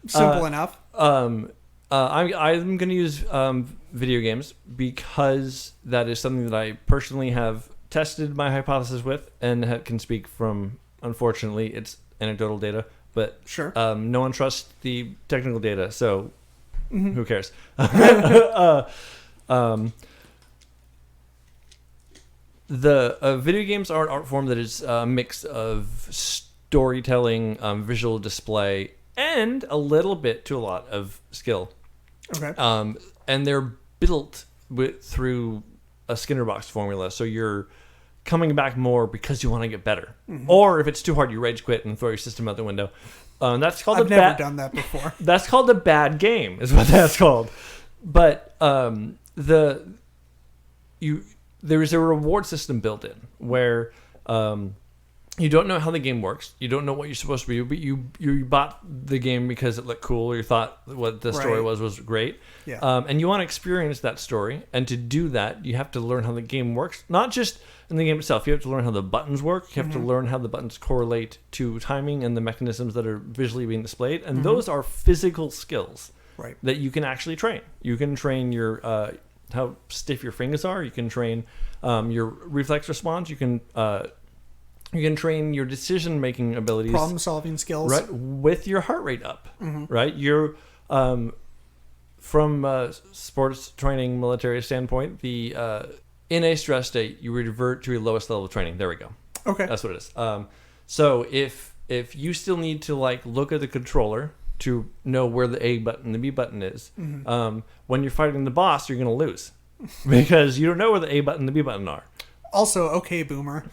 simple enough. I'm going to use video games because that is something that I personally have tested my hypothesis with and can speak from. Unfortunately, it's anecdotal data, but sure. No one trusts the technical data, so who cares? The video games are an art form that is a mix of storytelling, visual display, and a little bit to a lot of skill. Okay. And they're built through a Skinner box formula, so you're coming back more because you want to get better. Or if it's too hard, you rage quit and throw your system out the window. That's called I've never done that before. That's called a bad game, is what that's called. But there is a reward system built in where you don't know how the game works. You don't know what you're supposed to be, but you bought the game because it looked cool, or you thought what the story was great. Yeah. And you want to experience that story. And to do that, you have to learn how the game works. Not just in the game itself. You have to learn how the buttons work. You have to learn how the buttons correlate to timing and the mechanisms that are visually being displayed. And those are physical skills that you can actually train. You can train your how stiff your fingers are. You can train your reflex response. You can train your decision-making abilities, problem-solving skills, right, with your heart rate up, right? You're from a sports training, military standpoint, in a stress state, you revert to your lowest level of training. There we go. Okay, that's what it is. So if you still need to look at the controller to know where the A button and the B button is, when you're fighting the boss, you're going to lose because you don't know where the A button and the B button are. Also, okay, boomer.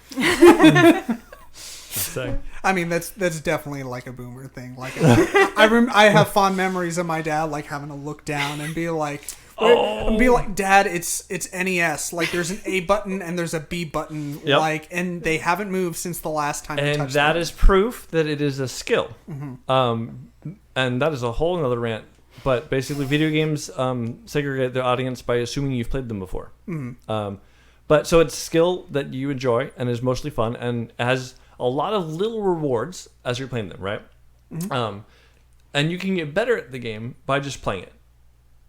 I mean, that's definitely like a boomer thing. Like, I have fond memories of my dad having to look down and be like, Dad, it's NES. Like, there's an A button and there's a B button. Yep. And they haven't moved since the last time. And that is proof that it is a skill. And that is a whole other rant. But basically, video games segregate their audience by assuming you've played them before. But so it's a skill that you enjoy and is mostly fun and has a lot of little rewards as you're playing them, right? And you can get better at the game by just playing it.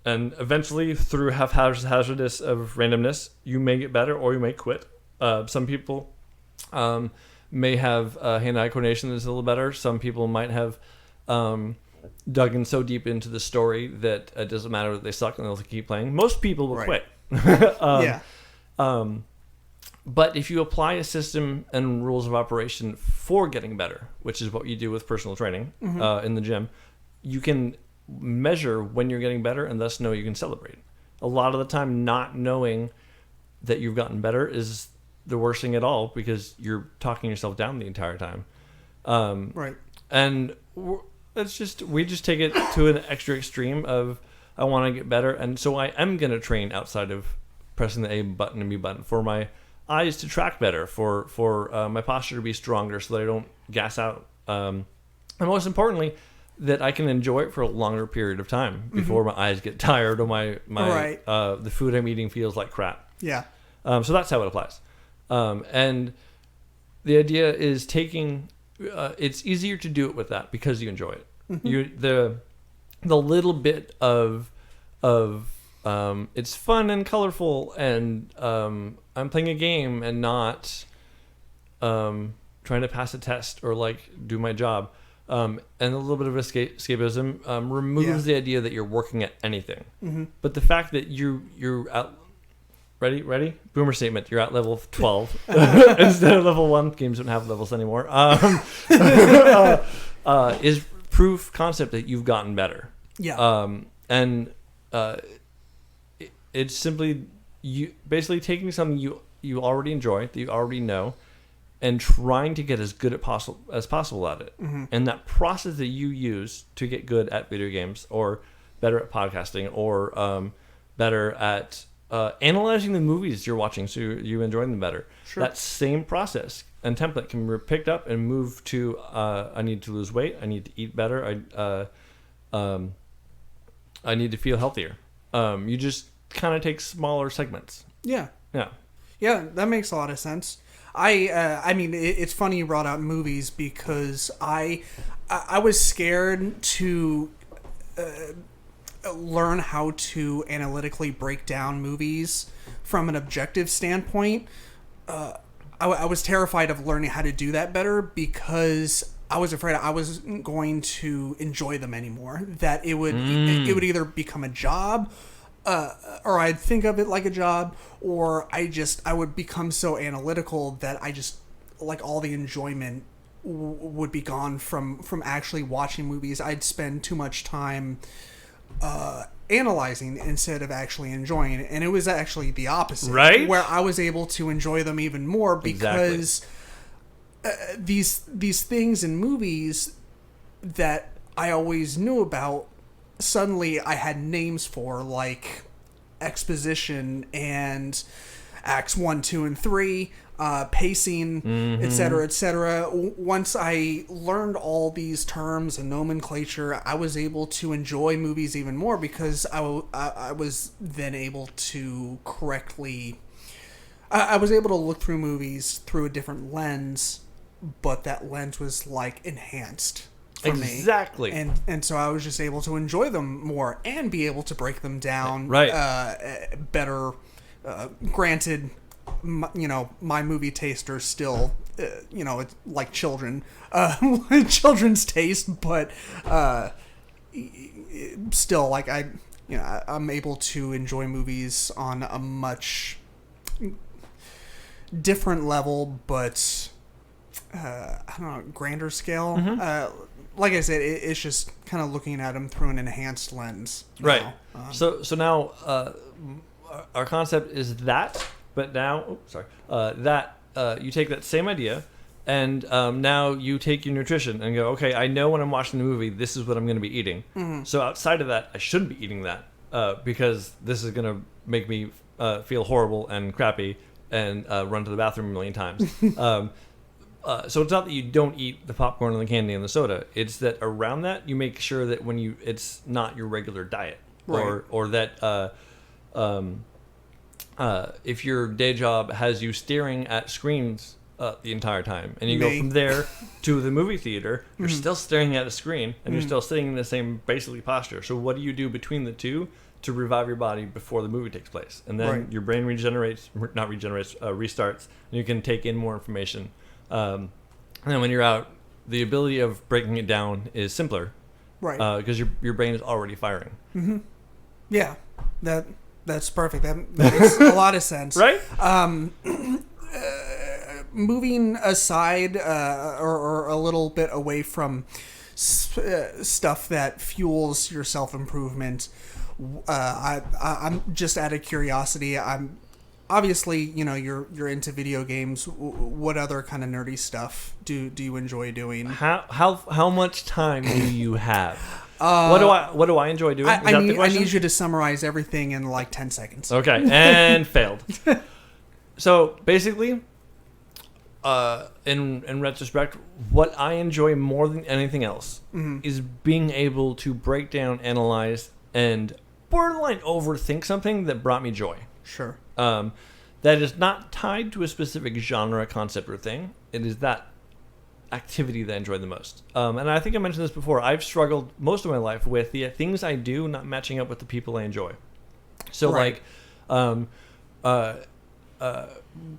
And eventually, through haphazardness of randomness, you may get better or you may quit. Some people may have hand-eye coordination that's a little better. Some people might have dug in so deep into the story that it doesn't matter that they suck and they'll keep playing. Most people will quit. But if you apply a system and rules of operation for getting better, which is what you do with personal training in the gym, you can measure when you're getting better and thus know you can celebrate. A lot of the time, not knowing that you've gotten better is the worst thing at all because you're talking yourself down the entire time. And we just take it to an extra extreme of I want to get better, and so I am going to train outside of pressing the A button and B button for my eyes to track better, for my posture to be stronger so that I don't gas out, and most importantly, that I can enjoy it for a longer period of time before my eyes get tired or my the food I'm eating feels like crap. Yeah. So that's how it applies. And the idea is taking. It's easier to do it with that because you enjoy it. The little bit of it's fun and colorful, and I'm playing a game and not trying to pass a test or like do my job. And a little bit of escapism removes the idea that you're working at anything. But the fact that you're out. Ready? Boomer statement. You're at level 12 instead of level 1. Games don't have levels anymore. Is proof concept that you've gotten better. Yeah. It's simply you basically taking something you already enjoy, that you already know, and trying to get as good as possible at it. And that process that you use to get good at video games, or better at podcasting, or better at analyzing the movies you're watching so you enjoy them better. Sure. That same process and template can be picked up and moved to I need to lose weight, I need to eat better, I need to feel healthier. You just kind of take smaller segments. Yeah, that makes a lot of sense. I mean, it's funny you brought out movies because I was scared to learn how to analytically break down movies from an objective standpoint. I was terrified of learning how to do that better because I was afraid I wasn't going to enjoy them anymore. That it would either become a job, or I'd think of it like a job, or I would become so analytical that I just like all the enjoyment would be gone from actually watching movies. I'd spend too much time analyzing instead of actually enjoying it, and it was actually the opposite, right? Where I was able to enjoy them even more because these things in movies that I always knew about, suddenly I had names for, like exposition and acts 1, 2, and 3, pacing, etc., etc. Once I learned all these terms and nomenclature, I was able to enjoy movies even more because I was then able to correctly... I was able to look through movies through a different lens, but that lens was, like, enhanced for me. Exactly. And so I was just able to enjoy them more and be able to break them down better. Granted... my movie taste are still, it's like children's taste, but still, like I'm able to enjoy movies on a much different level, but I don't know, grander scale. Like I said, it's just kind of looking at them through an enhanced lens. Right. So now our concept is that. But now, you take that same idea, and now you take your nutrition and go, okay, I know when I'm watching the movie, this is what I'm going to be eating. So outside of that, I shouldn't be eating that because this is going to make me feel horrible and crappy and run to the bathroom a million times. So it's not that you don't eat the popcorn and the candy and the soda. It's that around that, you make sure that it's not your regular diet, right. or that... if your day job has you staring at screens the entire time, and you go from there to the movie theater, you're still staring at a screen, and you're still sitting in the same basically posture. So what do you do between the two to revive your body before the movie takes place? And then your brain restarts, and you can take in more information. And then when you're out, the ability of breaking it down is simpler, right? Because your brain is already firing. Yeah, that's perfect. That makes a lot of sense. Right? Moving aside or a little bit away from stuff that fuels your self-improvement, I'm just out of curiosity. obviously, you're into video games. What other kind of nerdy stuff do you enjoy doing? How much time do you have? What do I enjoy doing? I need you to summarize everything in like 10 seconds. Okay, and failed. So basically, in retrospect, what I enjoy more than anything else is being able to break down, analyze, and borderline overthink something that brought me joy. Sure. That is not tied to a specific genre, concept, or thing. It is that activity that I enjoy the most. And I think I mentioned this before. I've struggled most of my life with the things I do not matching up with the people I enjoy. So right.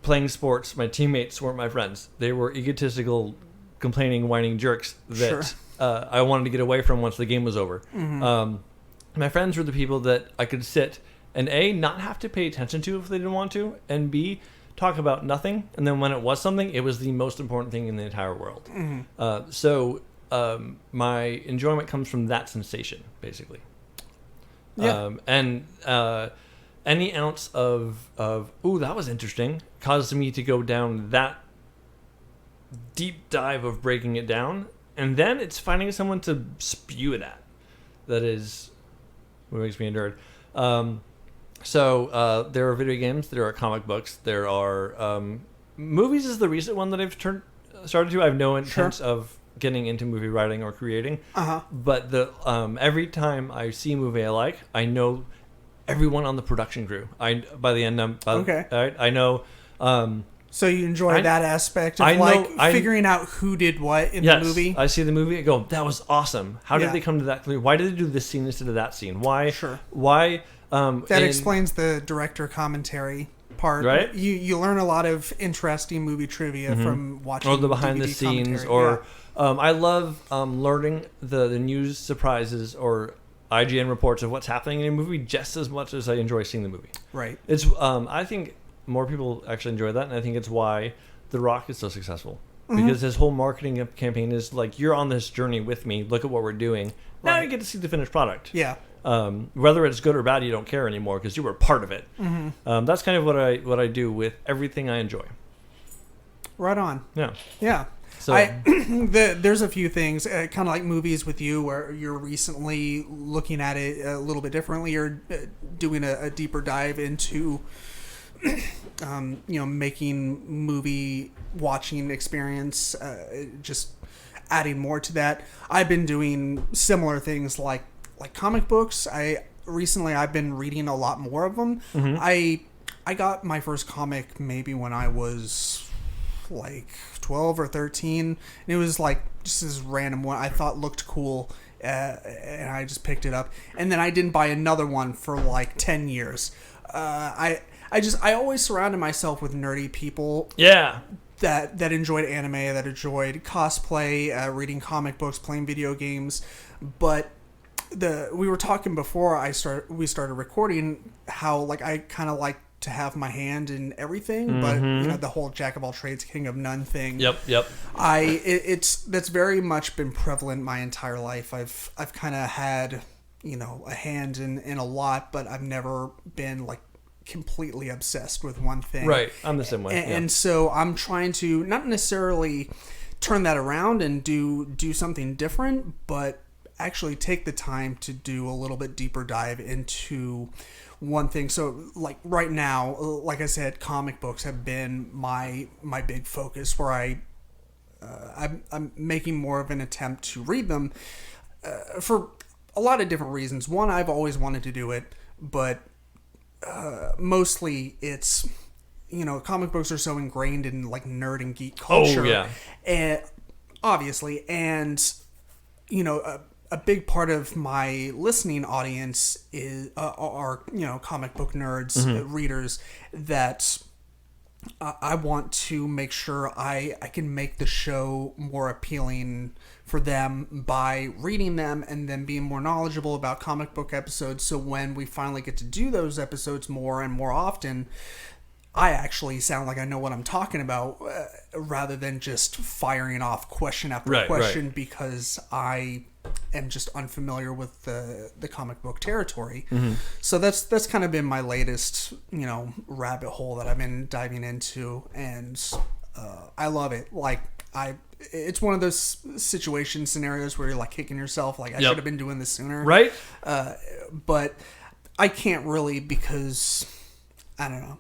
Playing sports, my teammates weren't my friends. They were egotistical, complaining, whining jerks that I wanted to get away from once the game was over. My friends were the people that I could sit and A, not have to pay attention to if they didn't want to, and B, talk about nothing. And then when it was something, it was the most important thing in the entire world. So my enjoyment comes from that sensation, basically. Yeah. Any ounce of ooh, that was interesting, caused me to go down that deep dive of breaking it down, and then it's finding someone to spew it at. That is what makes me a nerd. So there are video games, there are comic books, there are movies is the recent one that I've started to. I have no intent of getting into movie writing or creating. But the every time I see a movie I like, I know everyone on the production crew. By the end, I know. So you enjoy that aspect of figuring out who did what in the movie? I see the movie, I go, that was awesome. How did they come to that conclusion? Why did they do this scene instead of that scene? Why? Sure. Why? That explains the director commentary part. Right? You learn a lot of interesting movie trivia from watching or the behind the scenes, or I love learning the news surprises or IGN reports of what's happening in a movie just as much as I enjoy seeing the movie. Right. It's I think more people actually enjoy that, and I think it's why The Rock is so successful. Because his whole marketing campaign is like, you're on this journey with me. Look at what we're doing. Now you get to see the finished product. Yeah. Whether it's good or bad, you don't care anymore because you were part of it. That's kind of what I do with everything I enjoy. Right on. Yeah. Yeah. So there's a few things, kind of like movies with you, where you're recently looking at it a little bit differently. You're doing a deeper dive into, making movie watching experience, just adding more to that. I've been doing similar things like comic books. I've been reading a lot more of them. I got my first comic maybe when I was like 12 or 13, and it was like just this random one I thought looked cool, and I just picked it up, and then I didn't buy another one for like 10 years. I always surrounded myself with nerdy people that enjoyed anime, that enjoyed cosplay, reading comic books, playing video games. But we were talking before we started recording how like I kind of like to have my hand in everything, but the whole jack of all trades, king of none thing. Yep. That's very much been prevalent my entire life. I've kind of had a hand in a lot, but I've never been like completely obsessed with one thing. Right, I'm the same way. And so I'm trying to not necessarily turn that around and do something different, but actually take the time to do a little bit deeper dive into one thing. So like right now, like I said, comic books have been my big focus, where I'm making more of an attempt to read them for a lot of different reasons. One, I've always wanted to do it, but mostly it's comic books are so ingrained in like nerd and geek culture, and obviously, and a big part of my listening audience are comic book nerds, readers, that I want to make sure I can make the show more appealing for them by reading them and then being more knowledgeable about comic book episodes. So when we finally get to do those episodes more and more often, I actually sound like I know what I'm talking about, rather than just firing off question after question, because I am just unfamiliar with the comic book territory. So that's kind of been my latest, rabbit hole that I've been diving into, and I love it. Like it's one of those scenarios where you're like kicking yourself, like I should have been doing this sooner, right? But I can't really, because I don't know.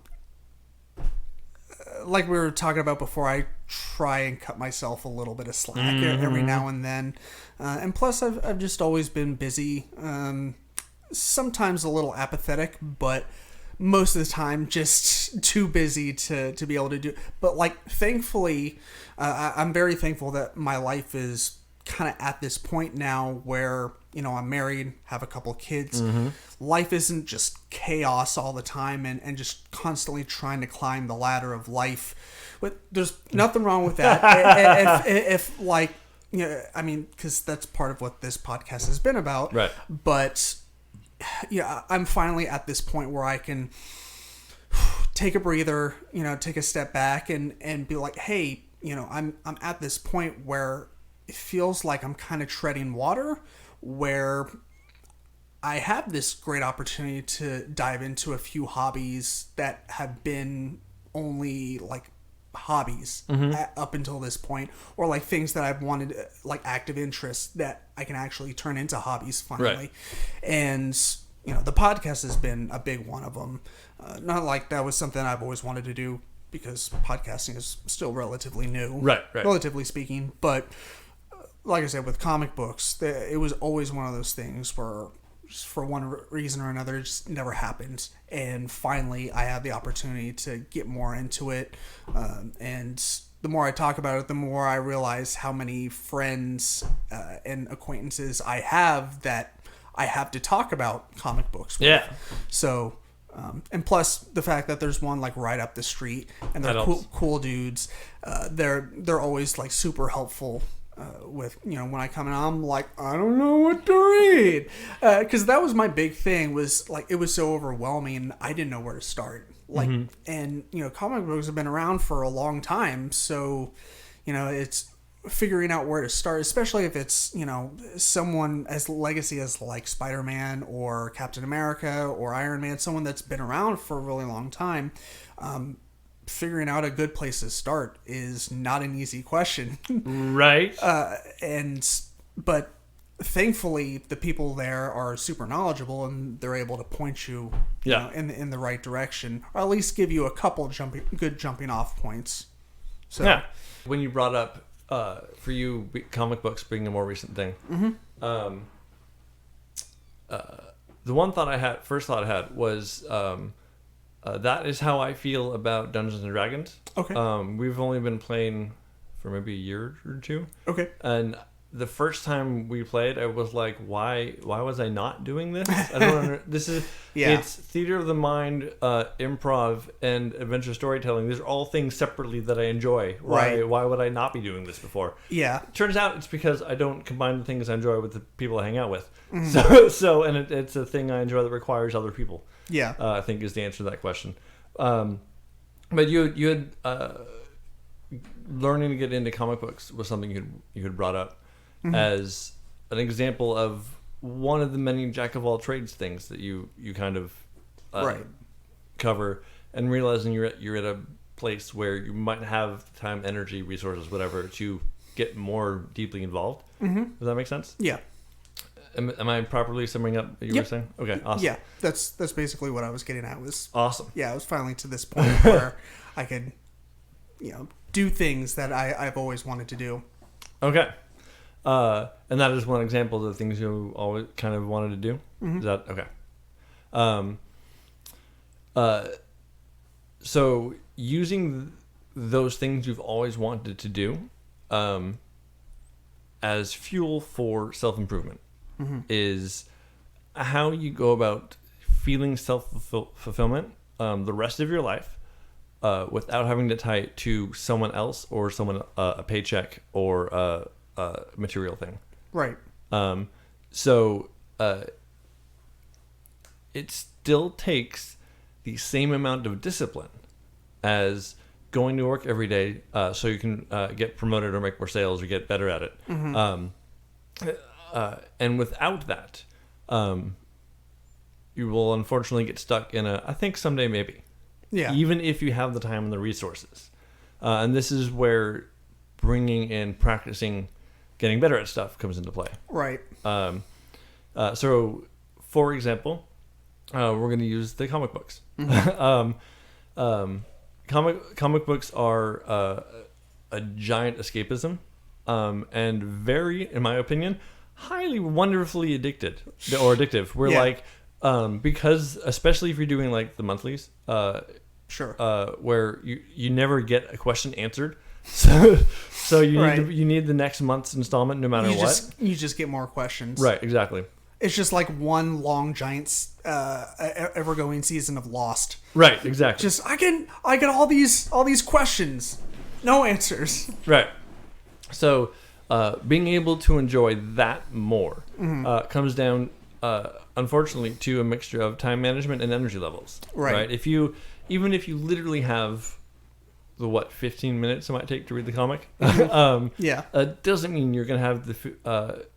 Like we were talking about before, I try and cut myself a little bit of slack every now and then. And plus, I've just always been busy. Sometimes a little apathetic, but most of the time just too busy to be able to do. But like, thankfully, I'm very thankful that my life is kind of at this point now where, I'm married, have a couple of kids. Life isn't just chaos all the time and just constantly trying to climb the ladder of life. But there's nothing wrong with that. if like, because that's part of what this podcast has been about. Right. But I'm finally at this point where I can take a breather, take a step back and be like, hey, I'm at this point where it feels like I'm kind of treading water, where I have this great opportunity to dive into a few hobbies that have been only like hobbies up until this point, or like things that I've wanted, like active interests that I can actually turn into hobbies finally. Right. And the podcast has been a big one of them. Not like that was something I've always wanted to do, because podcasting is still relatively new, right. Relatively speaking. But like I said, with comic books, it was always one of those things where, just for one reason or another, it just never happened. And finally, I had the opportunity to get more into it. And the more I talk about it, the more I realize how many friends and acquaintances I have that I have to talk about comic books with. Yeah. So, and plus the fact that there's one like right up the street, and they're cool dudes. They're always like super helpful. With when I come in, I'm like, I don't know what to read, because that was my big thing, was like it was so overwhelming, I didn't know where to start. Like, and comic books have been around for a long time, so it's figuring out where to start, especially if it's someone as legacy as like Spider-Man or Captain America or Iron Man, someone that's been around for a really long time. Figuring out a good place to start is not an easy question. Right. But thankfully the people there are super knowledgeable, and they're able to point you, in the right direction, or at least give you a couple good jumping off points. So yeah. When you brought up for you comic books being a more recent thing, the first thought I had was that is how I feel about Dungeons and Dragons. Okay. We've only been playing for maybe a year or two. Okay. And the first time we played, I was like, why was I not doing this? I don't this is it's theater of the mind, improv, and adventure storytelling. These are all things separately that I enjoy. Why would I not be doing this before? Yeah. It turns out it's because I don't combine the things I enjoy with the people I hang out with. So it's a thing I enjoy that requires other people. Yeah, I think is the answer to that question. But you had learning to get into comic books was something you had brought up as an example of one of the many jack of all trades things that you kind of cover, and realizing you're at a place where you might have time, energy, resources, whatever, to get more deeply involved. Does that make sense? Yeah. Am I properly summing up what you were saying? Okay, awesome. Yeah, that's basically what I was getting at. Was awesome. Yeah, I was finally to this point where I could, do things that I've always wanted to do. Okay, and that is one example of the things you always kind of wanted to do. Is that okay? So using those things you've always wanted to do as fuel for self-improvement. Is how you go about feeling self-fulfillment the rest of your life without having to tie it to someone else or a paycheck or a material thing. Right. So it still takes the same amount of discipline as going to work every day so you can get promoted or make more sales or get better at it. And without that, you will unfortunately get stuck in I think someday maybe. Yeah. Even if you have the time and the resources. And this is where bringing in practicing getting better at stuff comes into play. Right. So, for example, we're going to use the comic books. Comic books are a giant escapism, and very, in my opinion, highly wonderfully addictive. We're like, because especially if you're doing like the monthlies, sure, where you never get a question answered. So you need the next month's installment no matter what. You just get more questions. Right, exactly. It's just like one long giant ever-going season of Lost. Right, exactly. Just I get all these questions, no answers. Right. So being able to enjoy that more comes down, unfortunately, to a mixture of time management and energy levels. Right. Even if you literally have the 15 minutes it might take to read the comic, doesn't mean you're gonna have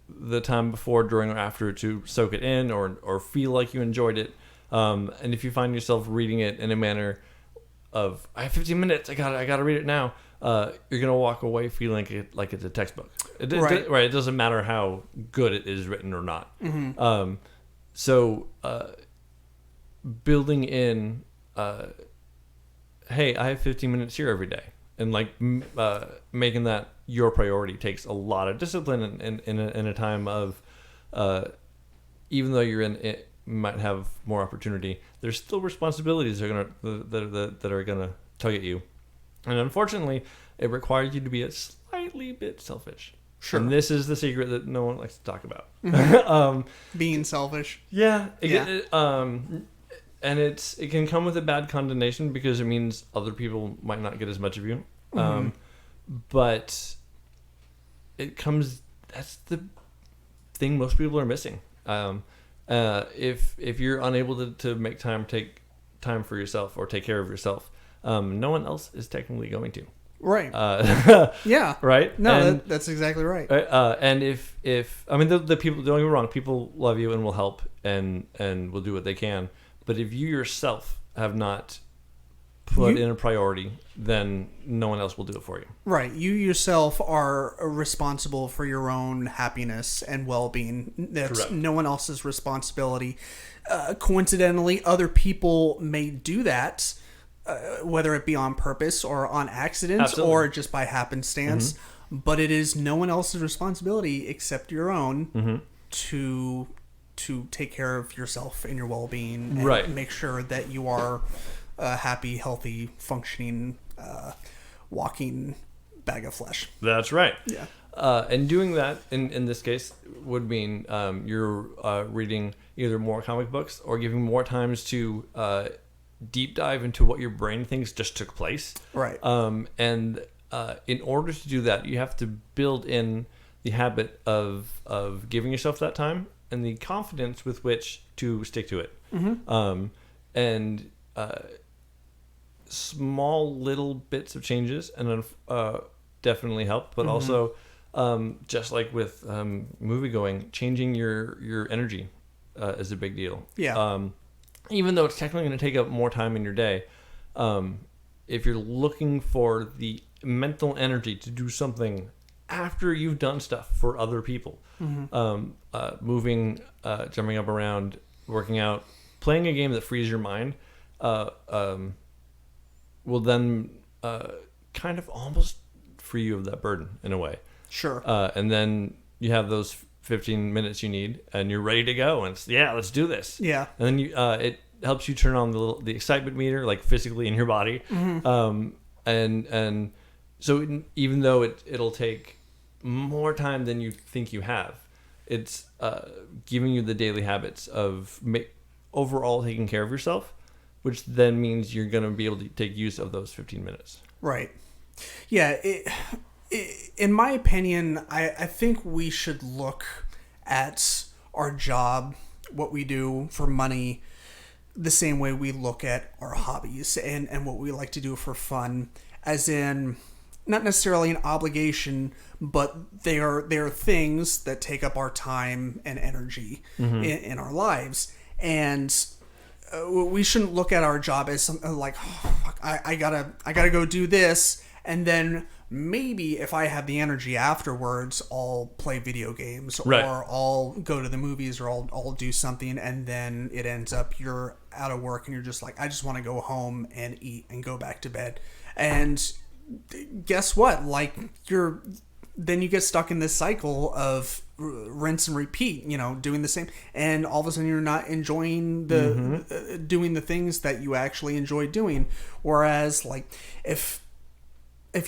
the time before, during, or after to soak it in or feel like you enjoyed it. And if you find yourself reading it in a manner of I have 15 minutes, I gotta read it now, you're gonna walk away feeling like it's a textbook. It doesn't matter how good it is written or not. So building in hey, I have 15 minutes here every day, and like making that your priority takes a lot of discipline in a time of even though you're in it might have more opportunity, there's still responsibilities that are gonna tug at you, and unfortunately it requires you to be a slightly bit selfish. Sure. And this is the secret that no one likes to talk about. Being selfish. And it can come with a bad condemnation because it means other people might not get as much of you. But that's the thing most people are missing. If you're unable to take time for yourself or take care of yourself, no one else is technically going to. Right. Yeah. Right. No, that's exactly right. And if the people, don't get me wrong, people love you and will help and will do what they can. But if you yourself have not put in a priority, then no one else will do it for you. Right. You yourself are responsible for your own happiness and well-being. That's correct. No one else's responsibility. Coincidentally, other people may do that, whether it be on purpose or on accident. Absolutely. Or just by happenstance. But it is no one else's responsibility except your own to take care of yourself and your well-being and make sure that you are a happy, healthy, functioning, walking bag of flesh. That's right. Yeah. And doing that in this case would mean you're reading either more comic books or giving more times to deep dive into what your brain thinks just took place. Right. And in order to do that, you have to build in the habit of giving yourself that time and the confidence with which to stick to it. And small little bits of changes and definitely help, but also just like with movie going, changing your energy is a big deal. Yeah. Even though it's technically going to take up more time in your day, if you're looking for the mental energy to do something after you've done stuff for other people, moving, jumping up around, working out, playing a game that frees your mind, will then kind of almost free you of that burden in a way. Sure. And then you have those 15 minutes you need, and you're ready to go. And it's, let's do this. Yeah. And then it helps you turn on the excitement meter, like physically in your body. And so even though it'll take more time than you think you have, it's giving you the daily habits of overall taking care of yourself, which then means you're going to be able to take use of those 15 minutes. Right. Yeah. In my opinion, I think we should look at our job, what we do for money, the same way we look at our hobbies and what we like to do for fun, as in not necessarily an obligation, but they are things that take up our time and energy in our lives. And we shouldn't look at our job as something like, oh, fuck, I gotta go do this, and then maybe if I have the energy afterwards, I'll play video games, or I'll go to the movies, or I'll do something, and then it ends up you're out of work and you're just like, I just want to go home and eat and go back to bed. And guess what? Like, then you get stuck in this cycle of rinse and repeat, doing the same, and all of a sudden you're not enjoying doing the things that you actually enjoy doing. Whereas, like, if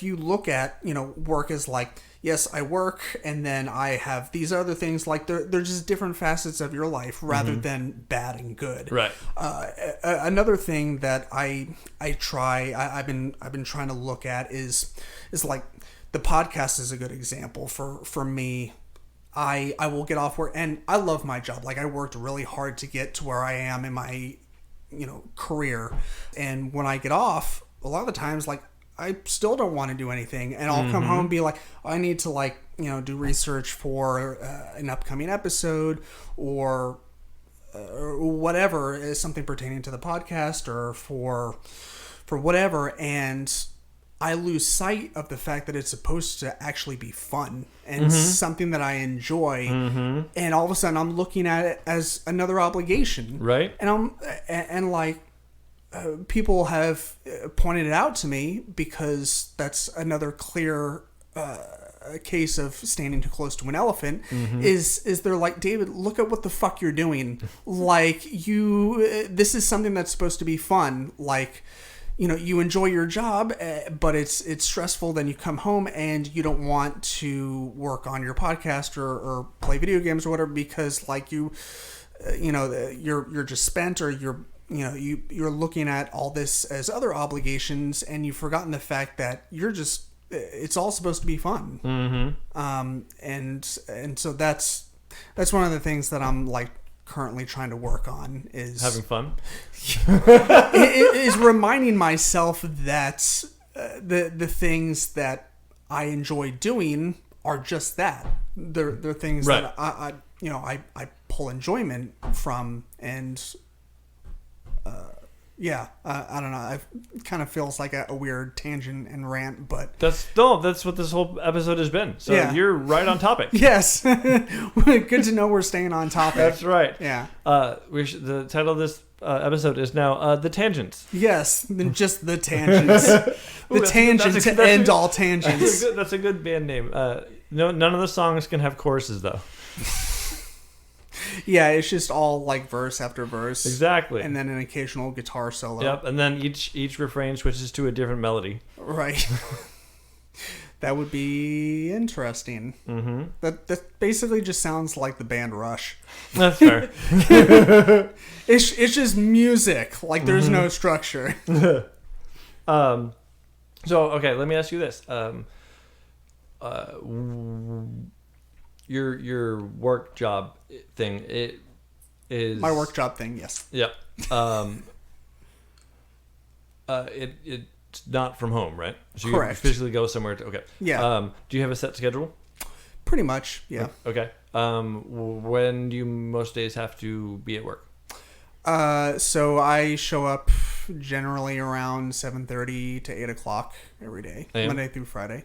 you look at, work as like, yes, I work, and then I have these other things, like they're just different facets of your life rather than bad and good. Right. Another thing that I've been trying to look at is like, the podcast is a good example for me. I will get off work, and I love my job. Like, I worked really hard to get to where I am in my, career. And when I get off, a lot of the times, like, I still don't want to do anything, and I'll come home and be like, I need to, like, do research for an upcoming episode, or whatever is something pertaining to the podcast, or for whatever, and I lose sight of the fact that it's supposed to actually be fun and something that I enjoy, and all of a sudden I'm looking at it as another obligation, right? And people have pointed it out to me, because that's another clear case of standing too close to an elephant. Is they're like, David, look at what the fuck you're doing. Like, this is something that's supposed to be fun. Like, you enjoy your job, but it's stressful. Then you come home and you don't want to work on your podcast or play video games or whatever, because like you're just spent, or you're looking at all this as other obligations, and you've forgotten the fact that it's all supposed to be fun. And so that's one of the things that I'm like currently trying to work on, is having fun. It is reminding myself that the things that I enjoy doing are just that. They're things that I pull enjoyment from, and I don't know. It kind of feels like a weird tangent and rant, but that's what this whole episode has been. So you're right on topic. Yes, good to know we're staying on topic. That's right. Yeah. The title of this episode is now The Tangents. Yes, just The Tangents. Tangent to end all tangents. That's a good band name. No, none of the songs can have choruses though. Yeah, it's just all like verse after verse. Exactly. And then an occasional guitar solo. Yep, and then each refrain switches to a different melody. Right. That would be interesting. That basically just sounds like the band Rush. That's fair. It's just music. Like, there's no structure. So, okay, let me ask you this. Your work job thing, it is my work job thing. Yes. Yep. It's not from home, right? So correct. You physically go somewhere to. Okay. Yeah. Do you have a set schedule? Pretty much. Yeah. Okay. When do you most days have to be at work? So I show up generally around 7:30 to 8 o'clock every day, AM? Monday through Friday.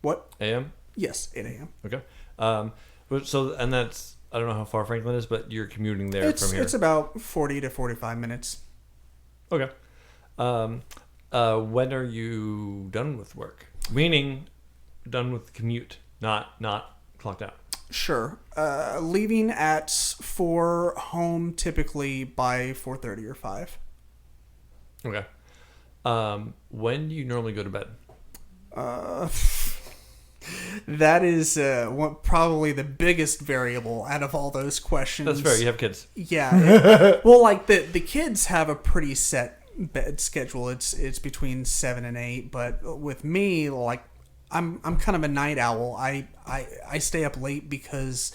What? AM? Yes, 8 a.m. Okay. So, and that's, I don't know how far Franklin is, but you're commuting there from here. It's about 40 to 45 minutes. Okay. When are you done with work? Meaning, done with the commute, not clocked out. Sure. Leaving at 4, home typically by 4:30 or 5. Okay. When do you normally go to bed? That is probably the biggest variable out of all those questions. That's fair. You have kids. Yeah. Well, like the kids have a pretty set bed schedule. It's between 7 and 8. But with me, like, I'm kind of a night owl. I stay up late because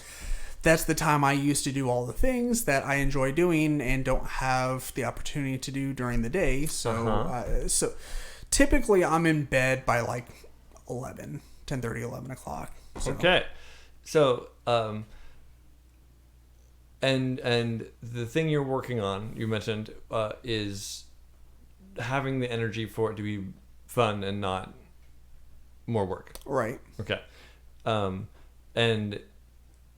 that's the time I used to do all the things that I enjoy doing and don't have the opportunity to do during the day. So so typically I'm in bed by like 10:30, 11 o'clock. So. Okay. So, and the thing you're working on, you mentioned, is having the energy for it to be fun and not more work. Right. Okay. And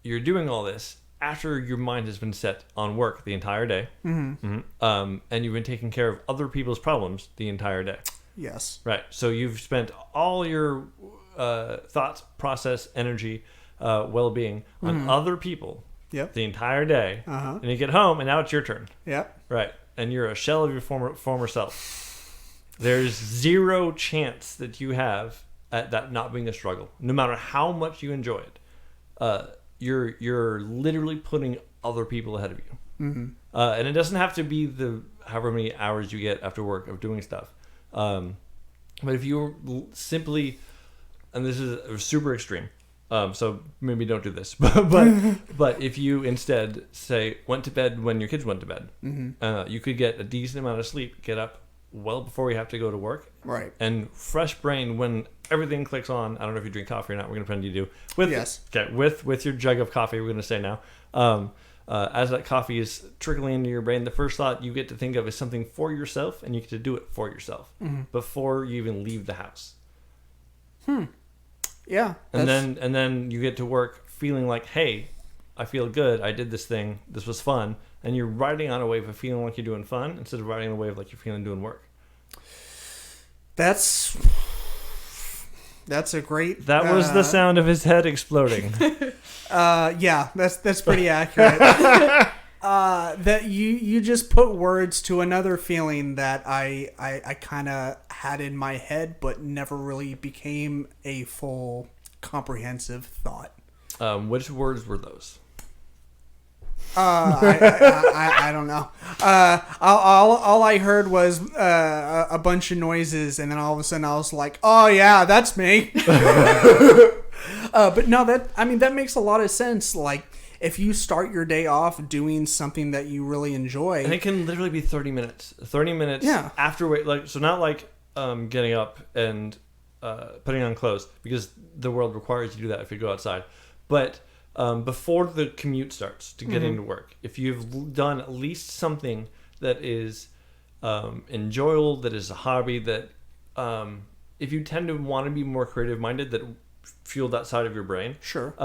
you're doing all this after your mind has been set on work the entire day. Mm-hmm. And you've been taking care of other people's problems the entire day. Yes. Right. So you've spent all your thoughts, process, energy, well-being on other people the entire day. And you get home, and now it's your turn. Yep. Right. And you're a shell of your former self. There's zero chance that you have at that not being a struggle, no matter how much you enjoy it. You're literally putting other people ahead of you. Mm-hmm. And it doesn't have to be the however many hours you get after work of doing stuff. But if you simply, and this is super extreme, so maybe don't do this, but if you instead say went to bed when your kids went to bed, you could get a decent amount of sleep, get up well before you have to go to work, right, and fresh brain when everything clicks on. I don't know if you drink coffee or not. We're gonna pretend you do. Yes. Okay. With your jug of coffee, we're gonna say now. As that coffee is trickling into your brain, the first thought you get to think of is something for yourself, and you get to do it for yourself before you even leave the house. Yeah. And then you get to work feeling like, hey, I feel good. I did this thing. This was fun. And you're riding on a wave of feeling like you're doing fun instead of riding on a wave like you're feeling doing work. That's a great. That was the sound of his head exploding. Yeah, that's pretty accurate. That you just put words to another feeling that I kind of had in my head, but never really became a full comprehensive thought. Which words were those? I don't know. All I heard was a bunch of noises, and then all of a sudden I was like, "Oh yeah, that's me." But no, that makes a lot of sense. Like, if you start your day off doing something that you really enjoy, and it can literally be 30 minutes. 30 minutes after so not like getting up and putting on clothes, because the world requires you to do that if you go outside, but before the commute starts to get into work, if you've done at least something that is enjoyable, that is a hobby, that if you tend to want to be more creative minded, that fuel that side of your brain, sure,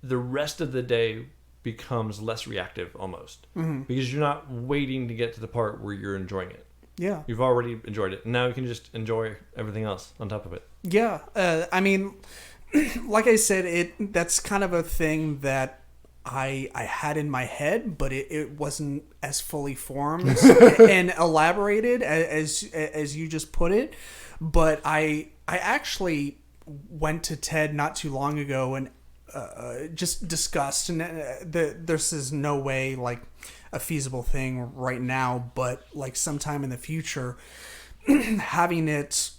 the rest of the day becomes less reactive almost, because you're not waiting to get to the part where you're enjoying it. Yeah, you've already enjoyed it, and now you can just enjoy everything else on top of it. Yeah, I mean, like I said, that's kind of a thing that I had in my head, but it wasn't as fully formed and elaborated as you just put it. But I actually went to TED not too long ago and just discussed, and this is no way like a feasible thing right now, but like sometime in the future, having it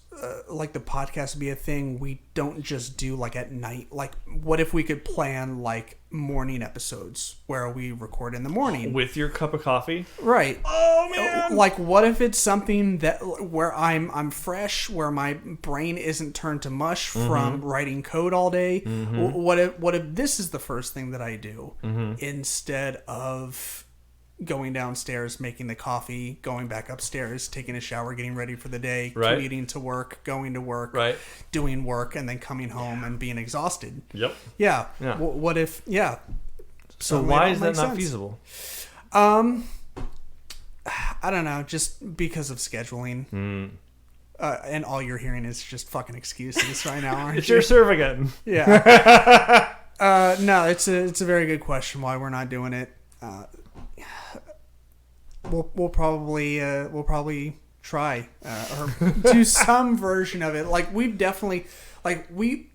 like the podcast be a thing we don't just do like at night. Like, what if we could plan like morning episodes where we record in the morning with your cup of coffee? Right. Oh man. Like, what if it's something that where I'm fresh, where my brain isn't turned to mush from writing code all day? What if this is the first thing that I do instead of going downstairs, making the coffee, going back upstairs, taking a shower, getting ready for the day, commuting to work, going to work, doing work, and then coming home and being exhausted. Yep. Yeah. What if? Yeah. So why is that not feasible? I don't know. Just because of scheduling. And all you're hearing is just fucking excuses right now, aren't it's your serve again. Yeah. No, it's a very good question why we're not doing it. We'll probably try or do some version of it. Like, we've definitely, like,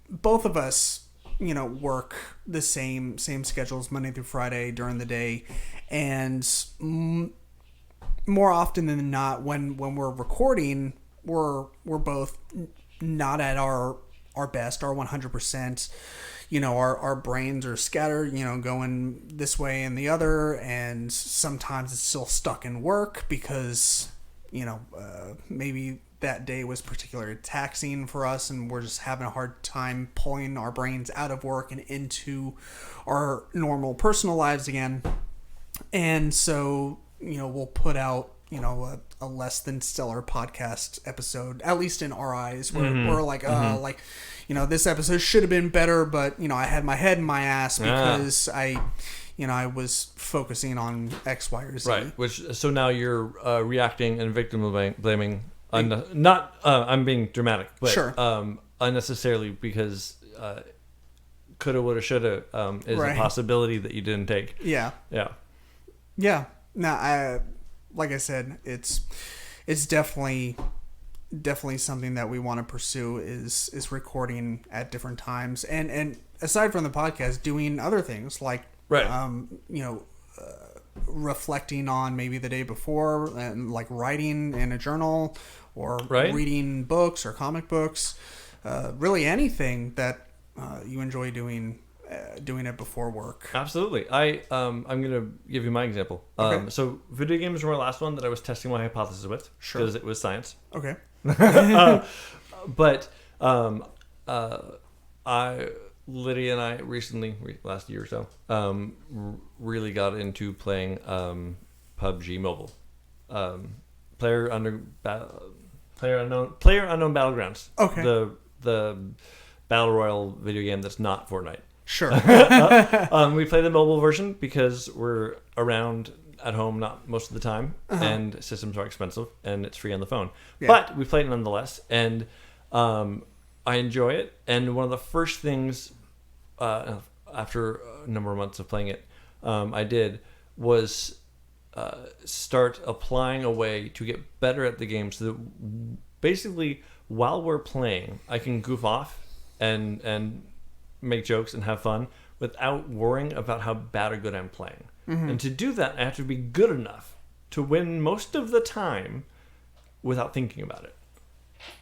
both of us, work the same schedules Monday through Friday during the day, and more often than not, when we're recording, we're both not at our best, our 100%. Our brains are scattered, going this way and the other, and sometimes it's still stuck in work because, maybe that day was particularly taxing for us, and we're just having a hard time pulling our brains out of work and into our normal personal lives again. And so, we'll put out, a less than stellar podcast episode, at least in our eyes, where we're like, this episode should have been better, but, I had my head in my ass because I was focusing on X, Y, or Z. Right. So now you're reacting and victim blaming. I'm being dramatic, but sure. Unnecessarily, because coulda, woulda, shoulda is a possibility that you didn't take. Yeah. No, like I said, it's definitely something that we want to pursue is recording at different times, and aside from the podcast, doing other things like reflecting on maybe the day before, and like writing in a journal or reading books or comic books, really anything that you enjoy doing it before work. Absolutely. I'm gonna give you my example. Okay. So video games were my last one that I was testing my hypothesis with, because it was science. Okay. But Lydia and I recently, last year or so, really got into playing PUBG Mobile. Player Unknown Battlegrounds. Okay. The battle royale video game that's not Fortnite. Sure. We play the mobile version because we're around at home not most of the time, and systems are expensive, and it's free on the phone. Yeah. But we play it nonetheless, and I enjoy it. And one of the first things after a number of months of playing it, I did was start applying a way to get better at the game, so that basically while we're playing, I can goof off and make jokes and have fun without worrying about how bad or good I'm playing. And to do that, I have to be good enough to win most of the time without thinking about it.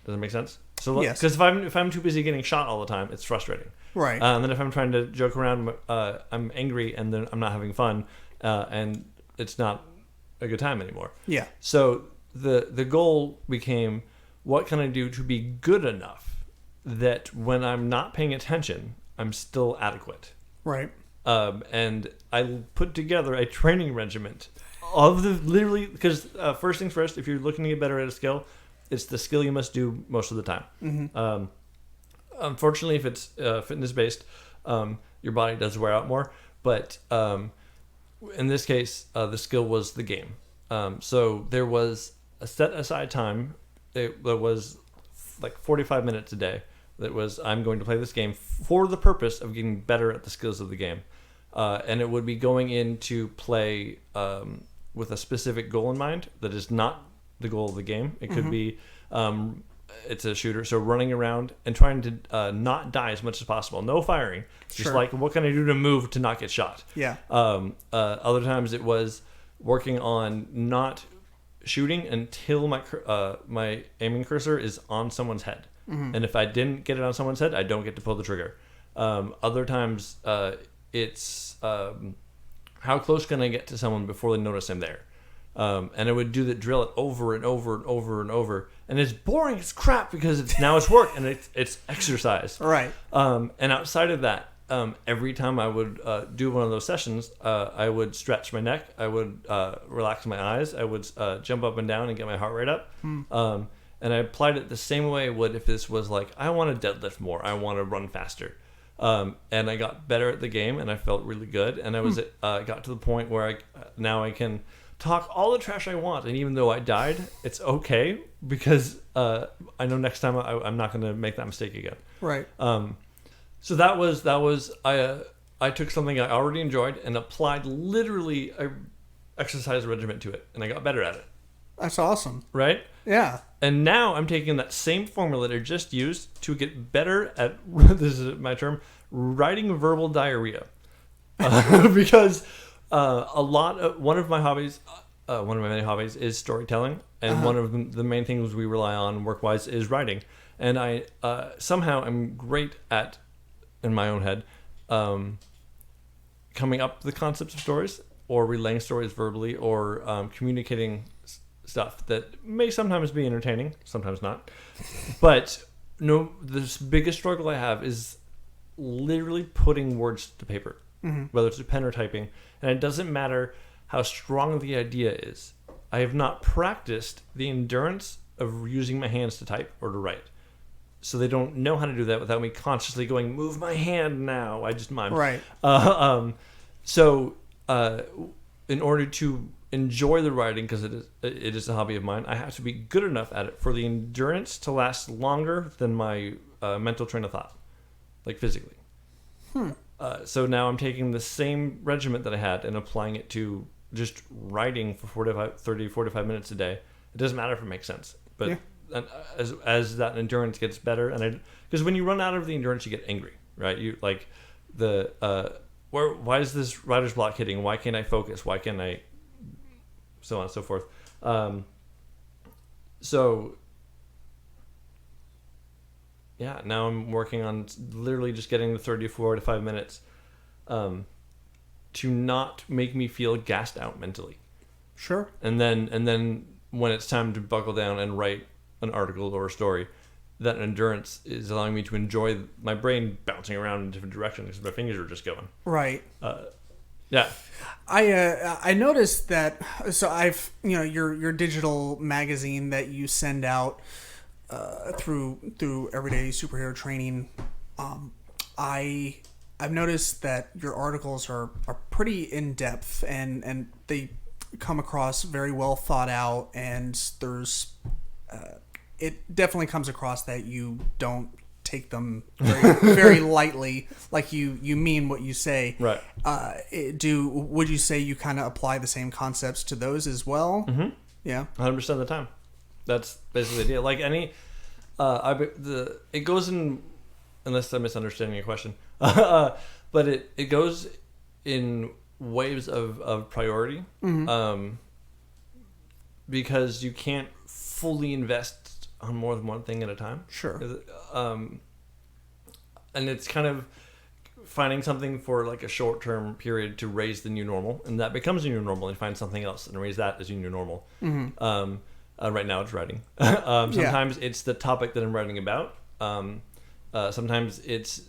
Does that make sense? So, yes. Because if I'm too busy getting shot all the time, it's frustrating. Right. And then if I'm trying to joke around, I'm angry, and then I'm not having fun, and it's not a good time anymore. Yeah. So the goal became, what can I do to be good enough that when I'm not paying attention, I'm still adequate. Right. And I put together a training regiment of literally, because first things first, if you're looking to get better at a skill, it's the skill you must do most of the time. Unfortunately, if it's fitness based, your body does wear out more. But in this case, the skill was the game. So there was a set aside time. That was like 45 minutes a day. That was, I'm going to play this game for the purpose of getting better at the skills of the game. And it would be going in to play with a specific goal in mind that is not the goal of the game. It could be, it's a shooter, so running around and trying to not die as much as possible. No firing. Just like, what can I do to move to not get shot? Yeah. Other times it was working on not shooting until my aiming cursor is on someone's head. And if I didn't get it on someone's head, I don't get to pull the trigger. Other times, it's how close can I get to someone before they notice I'm there? And I would do the drill it over and over and over and over. And it's boring as crap because it's work and it's exercise. Right. And outside of that, every time I would do one of those sessions, I would stretch my neck. I would relax my eyes. I would jump up and down and get my heart rate up. And I applied it the same way I would if this was like, I want to deadlift more. I want to run faster. And I got better at the game, and I felt really good. And I was got to the point where now I can talk all the trash I want. And even though I died, it's okay because I know next time I'm not going to make that mistake again. Right. So that was I took something I already enjoyed and applied literally a exercise regimen to it, and I got better at it. That's awesome. Right? Yeah. And now I'm taking that same formula that I just used to get better at, this is my term, writing verbal diarrhea. Because one of my many hobbies is storytelling. And one of the main things we rely on work-wise is writing. And I somehow am great at, in my own head, coming up with the concepts of stories or relaying stories verbally or communicating stuff that may sometimes be entertaining, sometimes not. But no, the biggest struggle I have is literally putting words to paper, whether it's a pen or typing. And it doesn't matter how strong the idea is. I have not practiced the endurance of using my hands to type or to write. So they don't know how to do that without me consciously going, move my hand now. I just mime. Right. So in order to enjoy the writing, because it is a hobby of mine, I have to be good enough at it for the endurance to last longer than my mental train of thought, like physically. So now I'm taking the same regiment that I had and applying it to just writing for 45 minutes a day. It doesn't matter if it makes sense. But as that endurance gets better, because when you run out of the endurance, you get angry, right? You like why is this writer's block hitting? Why can't I focus? Why can't I? So on and so forth. Now I'm working on literally just getting the 34 to 5 minutes to not make me feel gassed out mentally. Sure. And then when it's time to buckle down and write an article or a story, that endurance is allowing me to enjoy my brain bouncing around in different directions because my fingers are just going. Right. Yeah. I noticed that. So I've your digital magazine that you send out through Everyday Superhero Training. I've noticed that your articles are pretty in depth and they come across very well thought out, and there's it definitely comes across that you don't take them very, very lightly, like you mean what you say. Right. Would you say you kind of apply the same concepts to those as well? Mm-hmm. Yeah. 100% of the time. That's basically the deal. Like any, it goes in, unless I'm misunderstanding your question, but it goes in waves of priority, because you can't fully invest on more than one thing at a time. Sure. And it's kind of finding something for like a short-term period to raise the new normal, and that becomes a new normal, and find something else and raise that as your new normal. Right now it's writing. Sometimes it's the topic that I'm writing about. Sometimes it's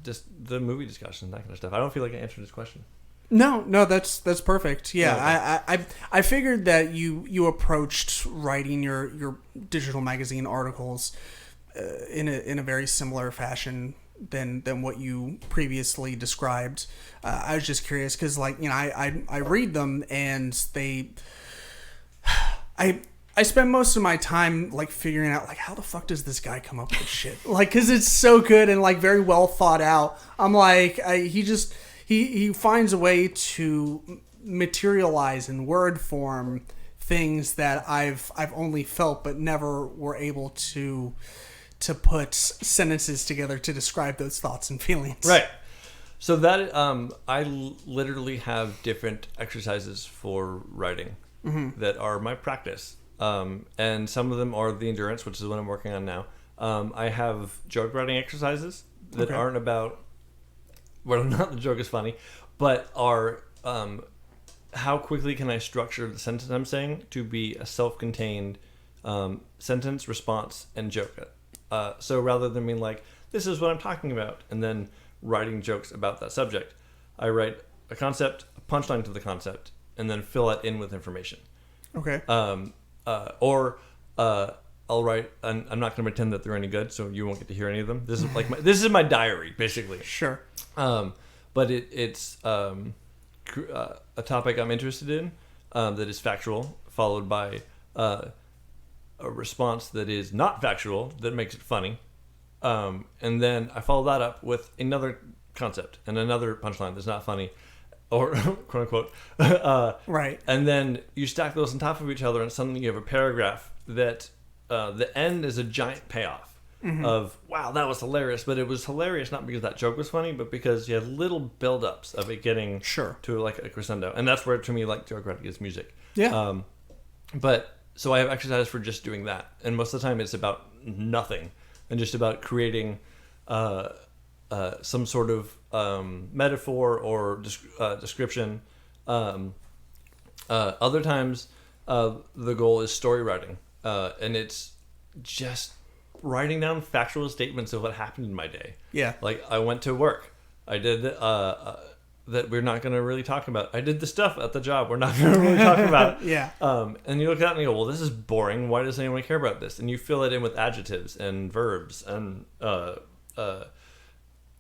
just the movie discussion, that kind of stuff. I don't feel like I answered this question. No, that's perfect. Yeah, okay. I figured that you approached writing your digital magazine articles in a very similar fashion than what you previously described. I was just curious because, I read them and I spend most of my time figuring out how the fuck does this guy come up with this shit? Because it's so good and very well thought out. I'm he finds a way to materialize in word form things that I've only felt but never were able to put sentences together to describe those thoughts and feelings. Right. So that I literally have different exercises for writing that are my practice. And some of them are the endurance, which is what I'm working on now. I have joke writing exercises that aren't about whether or not the joke is funny, but are how quickly can I structure the sentence I'm saying to be a self-contained sentence, response, and joke. So rather than being this is what I'm talking about, and then writing jokes about that subject, I write a concept, a punchline to the concept, and then fill that in with information. Okay. Or I'll write, and I'm not going to pretend that they're any good, so you won't get to hear any of them. This is this is my diary, basically. Sure. But it's a topic I'm interested in that is factual, followed by a response that is not factual that makes it funny, and then I follow that up with another concept and another punchline that's not funny, or quote unquote, right. And then you stack those on top of each other, and suddenly you have a paragraph that the end is a giant payoff of, wow, that was hilarious. But it was hilarious not because that joke was funny, but because you had little build-ups of it getting to a crescendo. And that's where, to me, joke writing is music. Yeah. But so I have exercises for just doing that, and most of the time it's about nothing and just about creating some sort of metaphor or description. Other times the goal is story writing, and it's just writing down factual statements of what happened in my day. Yeah. Like, I went to work. I did that we're not going to really talk about. I did the stuff at the job we're not going to really talk about. Yeah. And you look at it and you go, well, this is boring. Why does anyone care about this? And you fill it in with adjectives and verbs and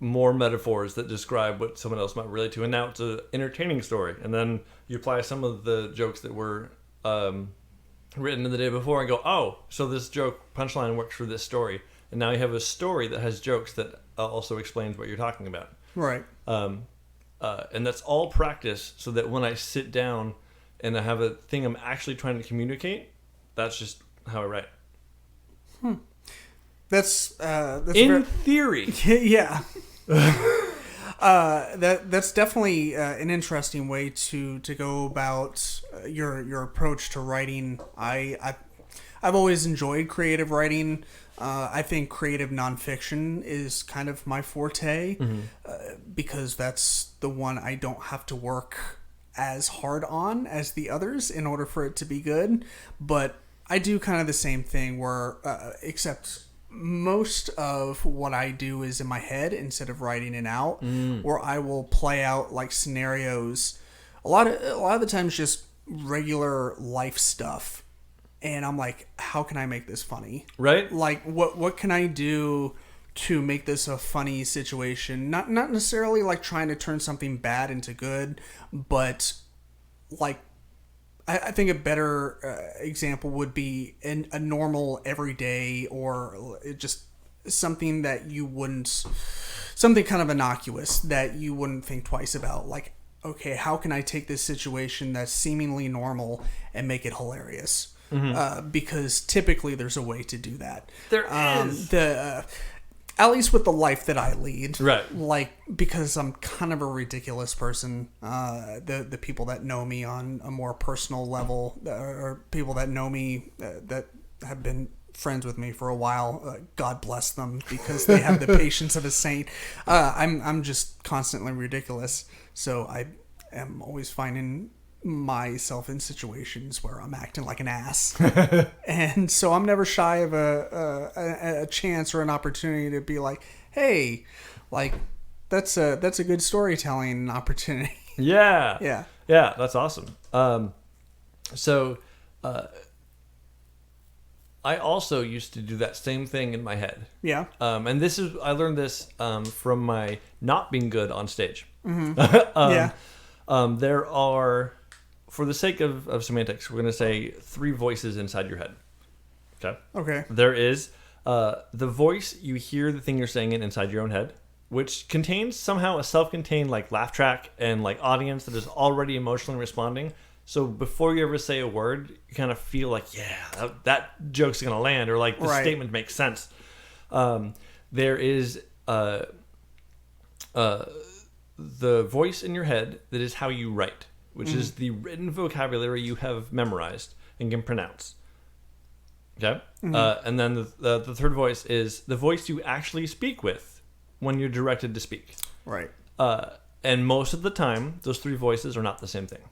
more metaphors that describe what someone else might relate to. And now it's an entertaining story. And then you apply some of the jokes that were written the day before and go, oh, so this joke punchline works for this story. And now you have a story that has jokes that also explains what you're talking about. Right. And that's all practice, so that when I sit down and I have a thing I'm actually trying to communicate, that's just how I write. That's in theory. Yeah. That's definitely an interesting way to go about your approach to writing. I've always enjoyed creative writing. I think creative nonfiction is kind of my forte, because that's the one I don't have to work as hard on as the others in order for it to be good. But I do kind of the same thing where, except most of what I do is in my head instead of writing it out, where I will play out like scenarios. A lot of the times just regular life stuff. And I'm like, how can I make this funny? Right? Like, what can I do to make this a funny situation? Not necessarily like trying to turn something bad into good, but like, I think a better example would be a normal everyday, or just something that you wouldn't, something kind of innocuous that you wouldn't think twice about. Like, okay, how can I take this situation that's seemingly normal and make it hilarious? Because typically there's a way to do that. There is. At least with the life that I lead. Right. Like, because I'm kind of a ridiculous person. The people that know me on a more personal level, or people that know me that have been friends with me for a while, God bless them, because they have the patience of a saint. I'm just constantly ridiculous. So I am always finding myself in situations where I'm acting like an ass. And so I'm never shy of a chance or an opportunity to be like, hey, like, that's a good storytelling opportunity. Yeah, that's awesome. So I also used to do that same thing in my head. Yeah. And I learned this from my not being good on stage. Yeah. There are, for the sake of semantics, we're going to say 3 voices inside your head. Okay. There is the voice you hear the thing you're saying inside your own head, which contains somehow a self-contained like laugh track and like audience that is already emotionally responding. So before you ever say a word, you kind of feel like, yeah, that joke's going to land, or like the statement makes sense. There is the voice in your head that is how you write, which is the written vocabulary you have memorized and can pronounce. Okay? And then the third voice is the voice you actually speak with when you're directed to speak. Right. And most of the time, those 3 voices are not the same thing.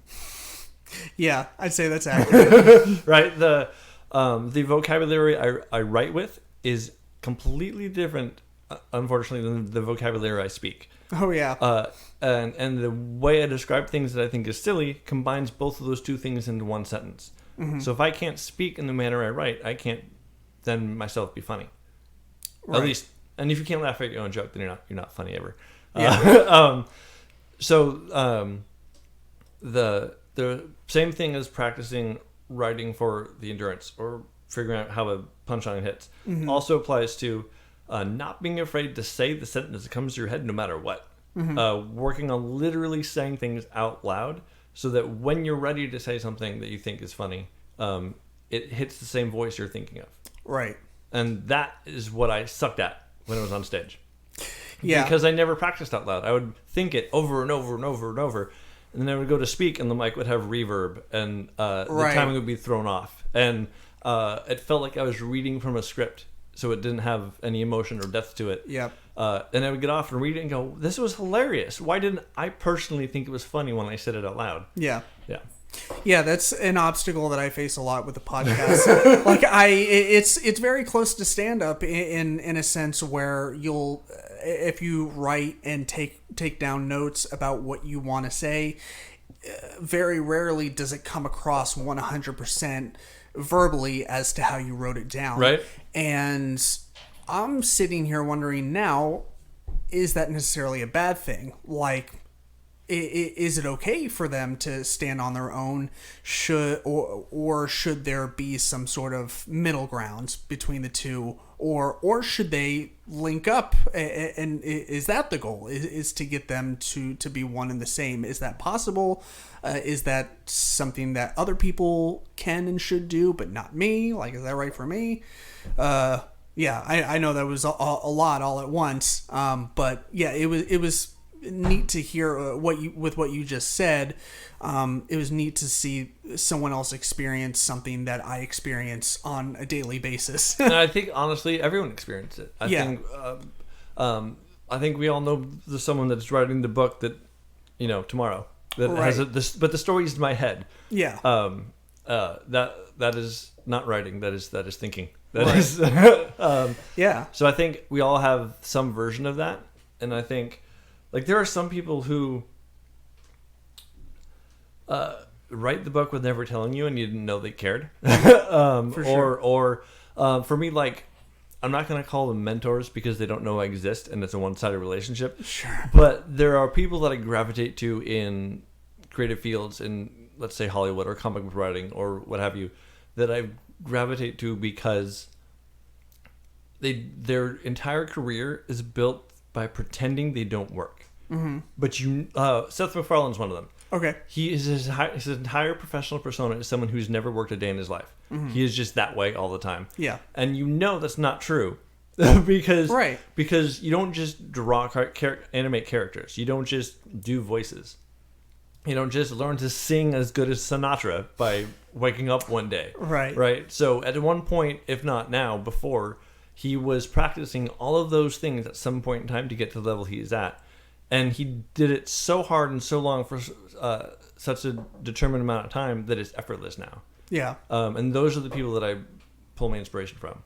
Yeah, I'd say that's accurate. Right? The vocabulary I write with is completely different, unfortunately, than the vocabulary I speak. Oh, yeah. And the way I describe things that I think is silly combines both of those 2 things into one sentence. So if I can't speak in the manner I write, I can't then myself be funny. Right. At least, and if you can't laugh at your own joke, then you're not funny ever. Yeah. The same thing as practicing writing for the endurance or figuring out how a punchline hits also applies to not being afraid to say the sentence that comes to your head no matter what. Working on literally saying things out loud so that when you're ready to say something that you think is funny, it hits the same voice you're thinking of. Right. And that is what I sucked at when I was on stage. Yeah. Because I never practiced out loud. I would think it over and over and over and over. And then I would go to speak and the mic would have reverb and the timing would be thrown off. And it felt like I was reading from a script, so it didn't have any emotion or depth to it. Yep. And I would get off and read it and go, this was hilarious. Why didn't I personally think it was funny when I said it out loud? Yeah. Yeah. Yeah, that's an obstacle that I face a lot with the podcast. It's very close to stand up in a sense where if you write and take down notes about what you want to say, very rarely does it come across 100% verbally as to how you wrote it down. Right. And I'm sitting here wondering now, is that necessarily a bad thing? Like, is it okay for them to stand on their own? Or should there be some sort of middle ground between the two? Or should they link up? And is that the goal? Is to get them to be one and the same? Is that possible? Is that something that other people can and should do, but not me? Like, is that right for me? Yeah, I know that was a lot all at once. But yeah, it was neat to hear what you just said. It was neat to see someone else experience something that I experience on a daily basis. And I think honestly, everyone experienced it. I think we all know there's someone that's writing the book that, tomorrow that has this, but the story's in my head. Yeah. That is not writing. That is thinking. That Right. is. Yeah. So I think we all have some version of that, and I think, like, there are some people who write the book with never telling you, and you didn't know they cared. For sure. Or for me, like, I'm not going to call them mentors because they don't know I exist, and it's a one-sided relationship. Sure. But there are people that I gravitate to in creative fields, in, let's say, Hollywood or comic book writing or what have you, that I gravitate to because their entire career is built by pretending they don't work. Mm-hmm. But Seth MacFarlane's one of them. Okay. His entire professional persona is someone who's never worked a day in his life. Mm-hmm. He is just that way all the time. Yeah. And that's not true. because you don't just draw animate characters. You don't just do voices. You don't just learn to sing as good as Sinatra by waking up one day. Right. Right. So at one point, if not now, before, he was practicing all of those things at some point in time to get to the level he is at. And he did it so hard and so long for such a determined amount of time that it's effortless now. Yeah. And those are the people that I pull my inspiration from.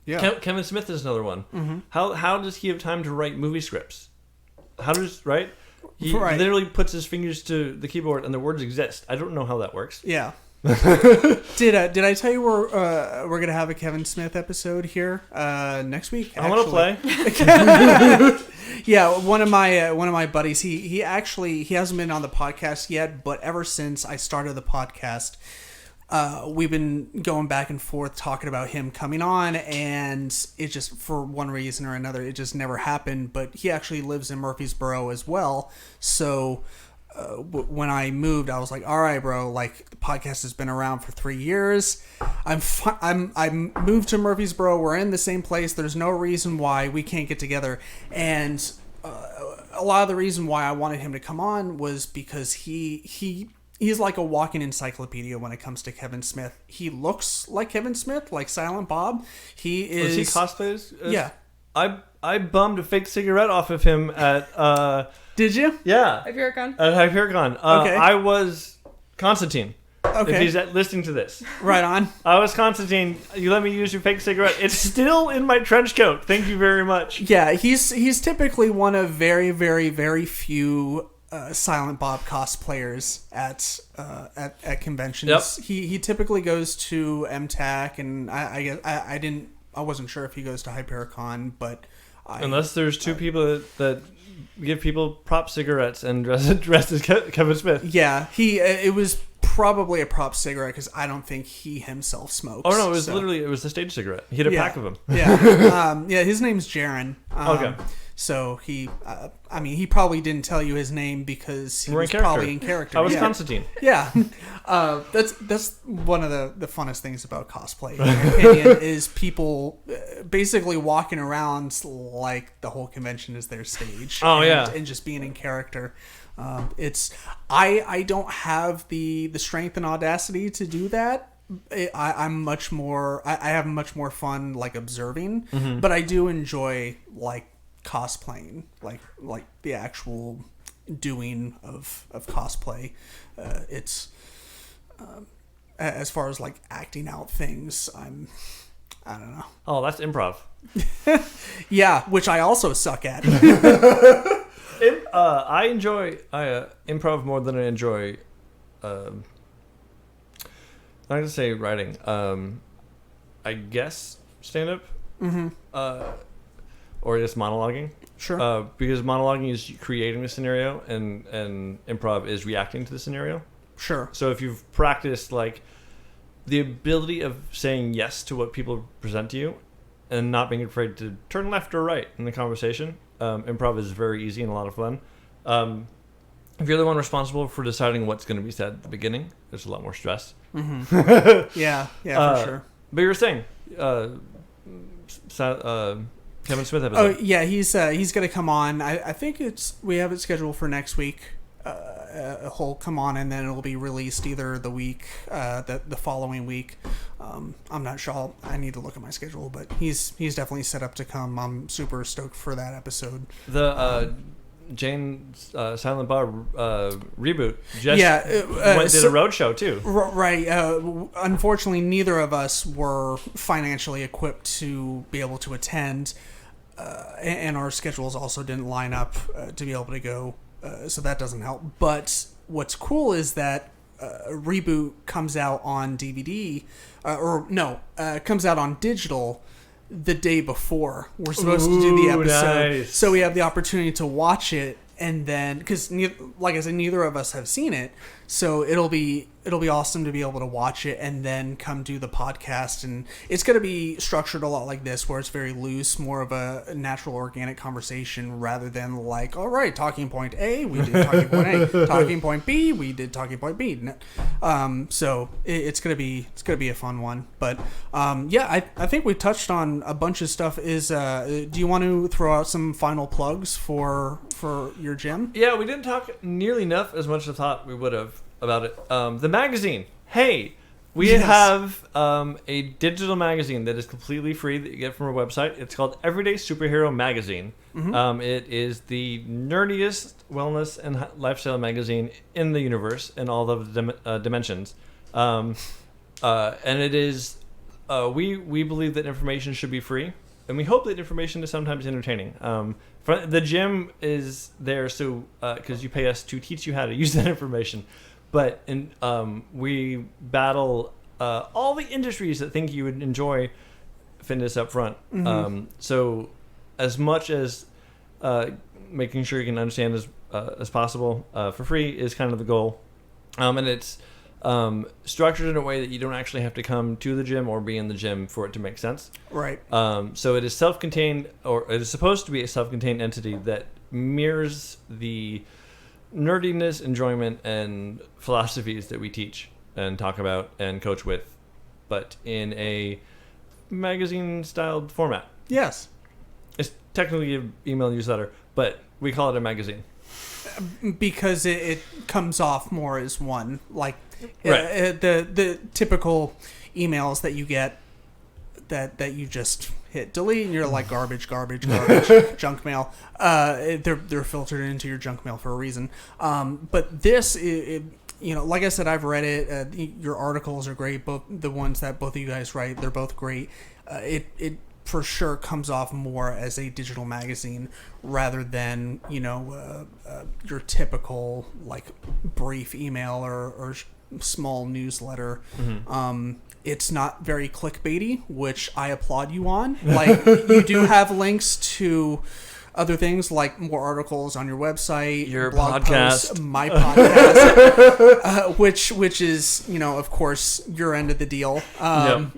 Yeah. Kevin Smith is another one. Mm-hmm. How does he have time to write movie scripts? Right? He Right. literally puts his fingers to the keyboard and the words exist. I don't know how that works. Yeah. Did I tell you we're gonna have a Kevin Smith episode here next week? I want to play. Yeah, one of my buddies. He hasn't been on the podcast yet, but ever since I started the podcast, we've been going back and forth talking about him coming on, and it just, for one reason or another, it just never happened. But he actually lives in Murfreesboro as well, so. When I moved, I was like, all right, bro, like, the podcast has been around for 3 years. I moved to Murfreesboro. We're in the same place. There's no reason why we can't get together. And a lot of the reason why I wanted him to come on was because he's like a walking encyclopedia when it comes to Kevin Smith. He looks like Kevin Smith, like Silent Bob. He is. Was he Cosplayers? Yeah. I bummed a fake cigarette off of him at. Did you? Yeah. Hypericon? At Hypericon. Okay. I was Constantine. Okay. If he's listening to this. Right on. I was Constantine. You let me use your fake cigarette. It's still in my trench coat. Thank you very much. Yeah, he's typically one of very, very, very few Silent Bob cosplayers at conventions. Yep. He typically goes to MTAC, and I wasn't sure if he goes to Hypericon, but unless there's two people that give people prop cigarettes and dressed as Kevin Smith. Yeah, it was probably a prop cigarette because I don't think he himself smokes. Oh no, it was literally the stage cigarette. He had a pack of them. Yeah, yeah. His name's Jaron. Okay. So he probably didn't tell you his name because he was probably in character. I was Constantine. Yeah, that's one of the funnest things about cosplay, in my opinion, is people basically walking around like the whole convention is their stage. Oh, yeah, and just being in character. I don't have the strength and audacity to do that. I'm much more. I have much more fun like observing, but I do enjoy like cosplaying, like the actual doing of cosplay. It's as far as like acting out things, I don't know. Oh, that's improv. Yeah, which I also suck at. I enjoy improv more than I enjoy. I'm not gonna say writing. I guess stand up. Mm-hmm. Or just monologuing. Sure. Because monologuing is creating the scenario, and improv is reacting to the scenario. Sure. So if you've practiced like the ability of saying yes to what people present to you, and not being afraid to turn left or right in the conversation, improv is very easy and a lot of fun. If you're the one responsible for deciding what's going to be said at the beginning, there's a lot more stress. Mm-hmm. Yeah, for sure. But you were saying, Kevin Smith episode. Oh yeah, he's gonna come on. I think we have it scheduled for next week. He'll come on and then it'll be released either the week, the following week. I'm not sure. I need to look at my schedule, but he's definitely set up to come. I'm super stoked for that episode. The Jane Silent Bob reboot just did a road show too. Right. Unfortunately, neither of us were financially equipped to be able to attend, and our schedules also didn't line up to be able to go. So that doesn't help. But what's cool is that Reboot comes out on DVD, comes out on digital the day before we're supposed to do the episode. Nice. So we have the opportunity to watch it, and then because like I said, neither of us have seen it, so it'll be awesome to be able to watch it and then come do the podcast. And it's going to be structured a lot like this, where it's very loose, more of a natural, organic conversation rather than like, all right, talking point A, we did talking point A, talking point B, we did talking point B. So it's going to be a fun one. But I think we touched on a bunch of stuff. Do you want to throw out some final plugs for your gym? Yeah, we didn't talk nearly enough, as much as I thought we would have, about it. The magazine. Hey, we have a digital magazine that is completely free that you get from our website. It's called Everyday Superhero Magazine. Mm-hmm. It is the nerdiest wellness and lifestyle magazine in the universe in all of the dimensions. And it is, we believe that information should be free, and we hope that information is sometimes entertaining. The gym is there so because you pay us to teach you how to use that information. But we battle all the industries that think you would enjoy fitness up front. Mm-hmm. So as much as making sure you can understand as possible for free is kind of the goal. And it's structured in a way that you don't actually have to come to the gym or be in the gym for it to make sense. Right. So it is self-contained, or it is supposed to be a self-contained entity that mirrors the nerdiness, enjoyment, and philosophies that we teach and talk about and coach with, but in a magazine-styled format. Yes. It's technically an email newsletter, but we call it a magazine. Because it comes off more as one. Like, right. The typical emails that you get that you just hit delete and you're like garbage, junk mail. They're filtered into your junk mail for a reason. But this, like I said, I've read it. Your articles are great. Both the ones that both of you guys write, they're both great. It for sure comes off more as a digital magazine rather than your typical like brief email or small newsletter. Mm-hmm. It's not very clickbaity, which I applaud you on. Like, you do have links to other things, like more articles on your website, your blog podcast, posts, my podcast, which is, of course, your end of the deal. And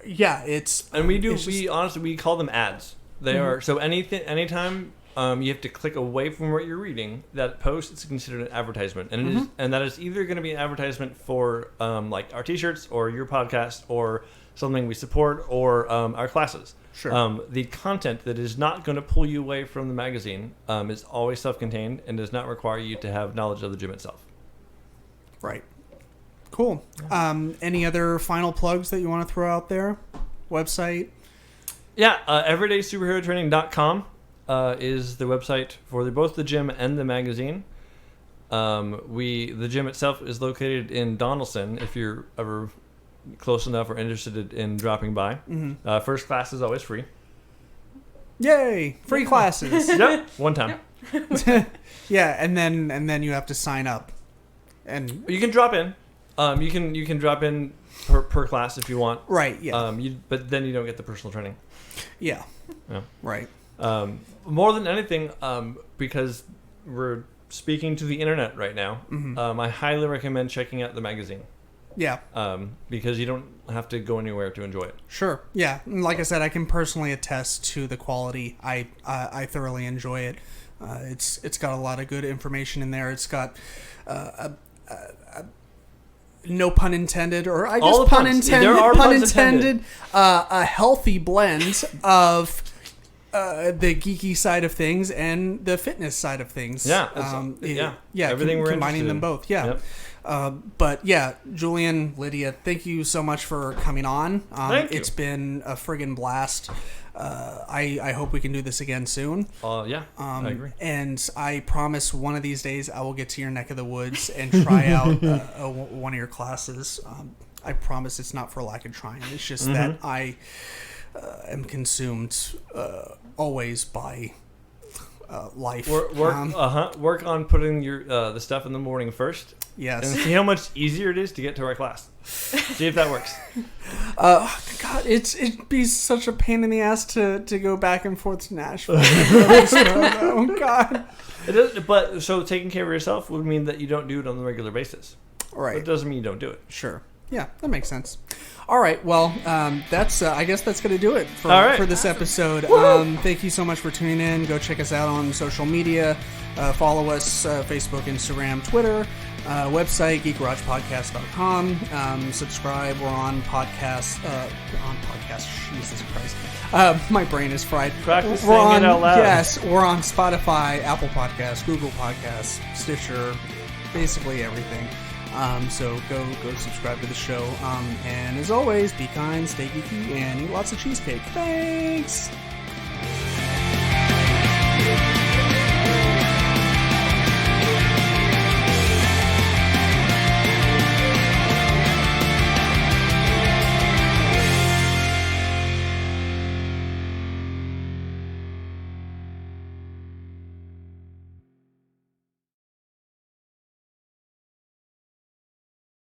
it's and we honestly call them ads. They are so anytime. You have to click away from what you're reading. That post is considered an advertisement, and that is either going to be an advertisement for like our T-shirts or your podcast or something we support or our classes. Sure. The content that is not going to pull you away from the magazine is always self-contained and does not require you to have knowledge of the gym itself. Right. Cool. Any other final plugs that you want to throw out there? Website? Yeah, everydaysuperherotraining.com. Is the website for both the gym and the magazine. The gym itself is located in Donaldson. If you're ever close enough or interested in dropping by, first class is always free. Yay! Free classes. Yep, one time. Yeah, and then you have to sign up, and you can drop in. You can drop in per class if you want. Right. Yeah. But then you don't get the personal training. Yeah. Yeah. Right. More than anything, because we're speaking to the internet right now, I highly recommend checking out the magazine. Yeah. Because you don't have to go anywhere to enjoy it. Sure. Yeah. And like I said, I can personally attest to the quality. I thoroughly enjoy it. It's got a lot of good information in there. It's got no pun intended, or I guess pun intended. There are pun puns intended. A healthy blend of the geeky side of things and the fitness side of things. Yeah. Yeah. Everything we're combining them both. Yeah. Yep. But yeah, Julian, Lydia, thank you so much for coming on. Thank you. It's been a friggin' blast. I hope we can do this again soon. Yeah, I agree. And I promise one of these days I will get to your neck of the woods and try out one of your classes. I promise it's not for lack of trying. It's just that I am consumed always by life. Work on putting your the stuff in the morning first. Yes. And see how much easier it is to get to our class. See if that works. God, it'd be such a pain in the ass to go back and forth to Nashville. Oh God. It is, but so taking care of yourself would mean that you don't do it on a regular basis. Right. It doesn't mean you don't do it. Sure. Yeah, that makes sense. All right. Well, that's. I guess that's going to do it for this episode. Thank you so much for tuning in. Go check us out on social media. Follow us: Facebook, Instagram, Twitter. Website geekgaragepodcast.com. Subscribe. We're on podcast. Jesus Christ. My brain is fried. Practice saying it out loud. Yes, we're on Spotify, Apple Podcasts, Google Podcasts, Stitcher, basically everything. So go subscribe to the show. And as always, be kind, stay geeky, and eat lots of cheesecake. Thanks.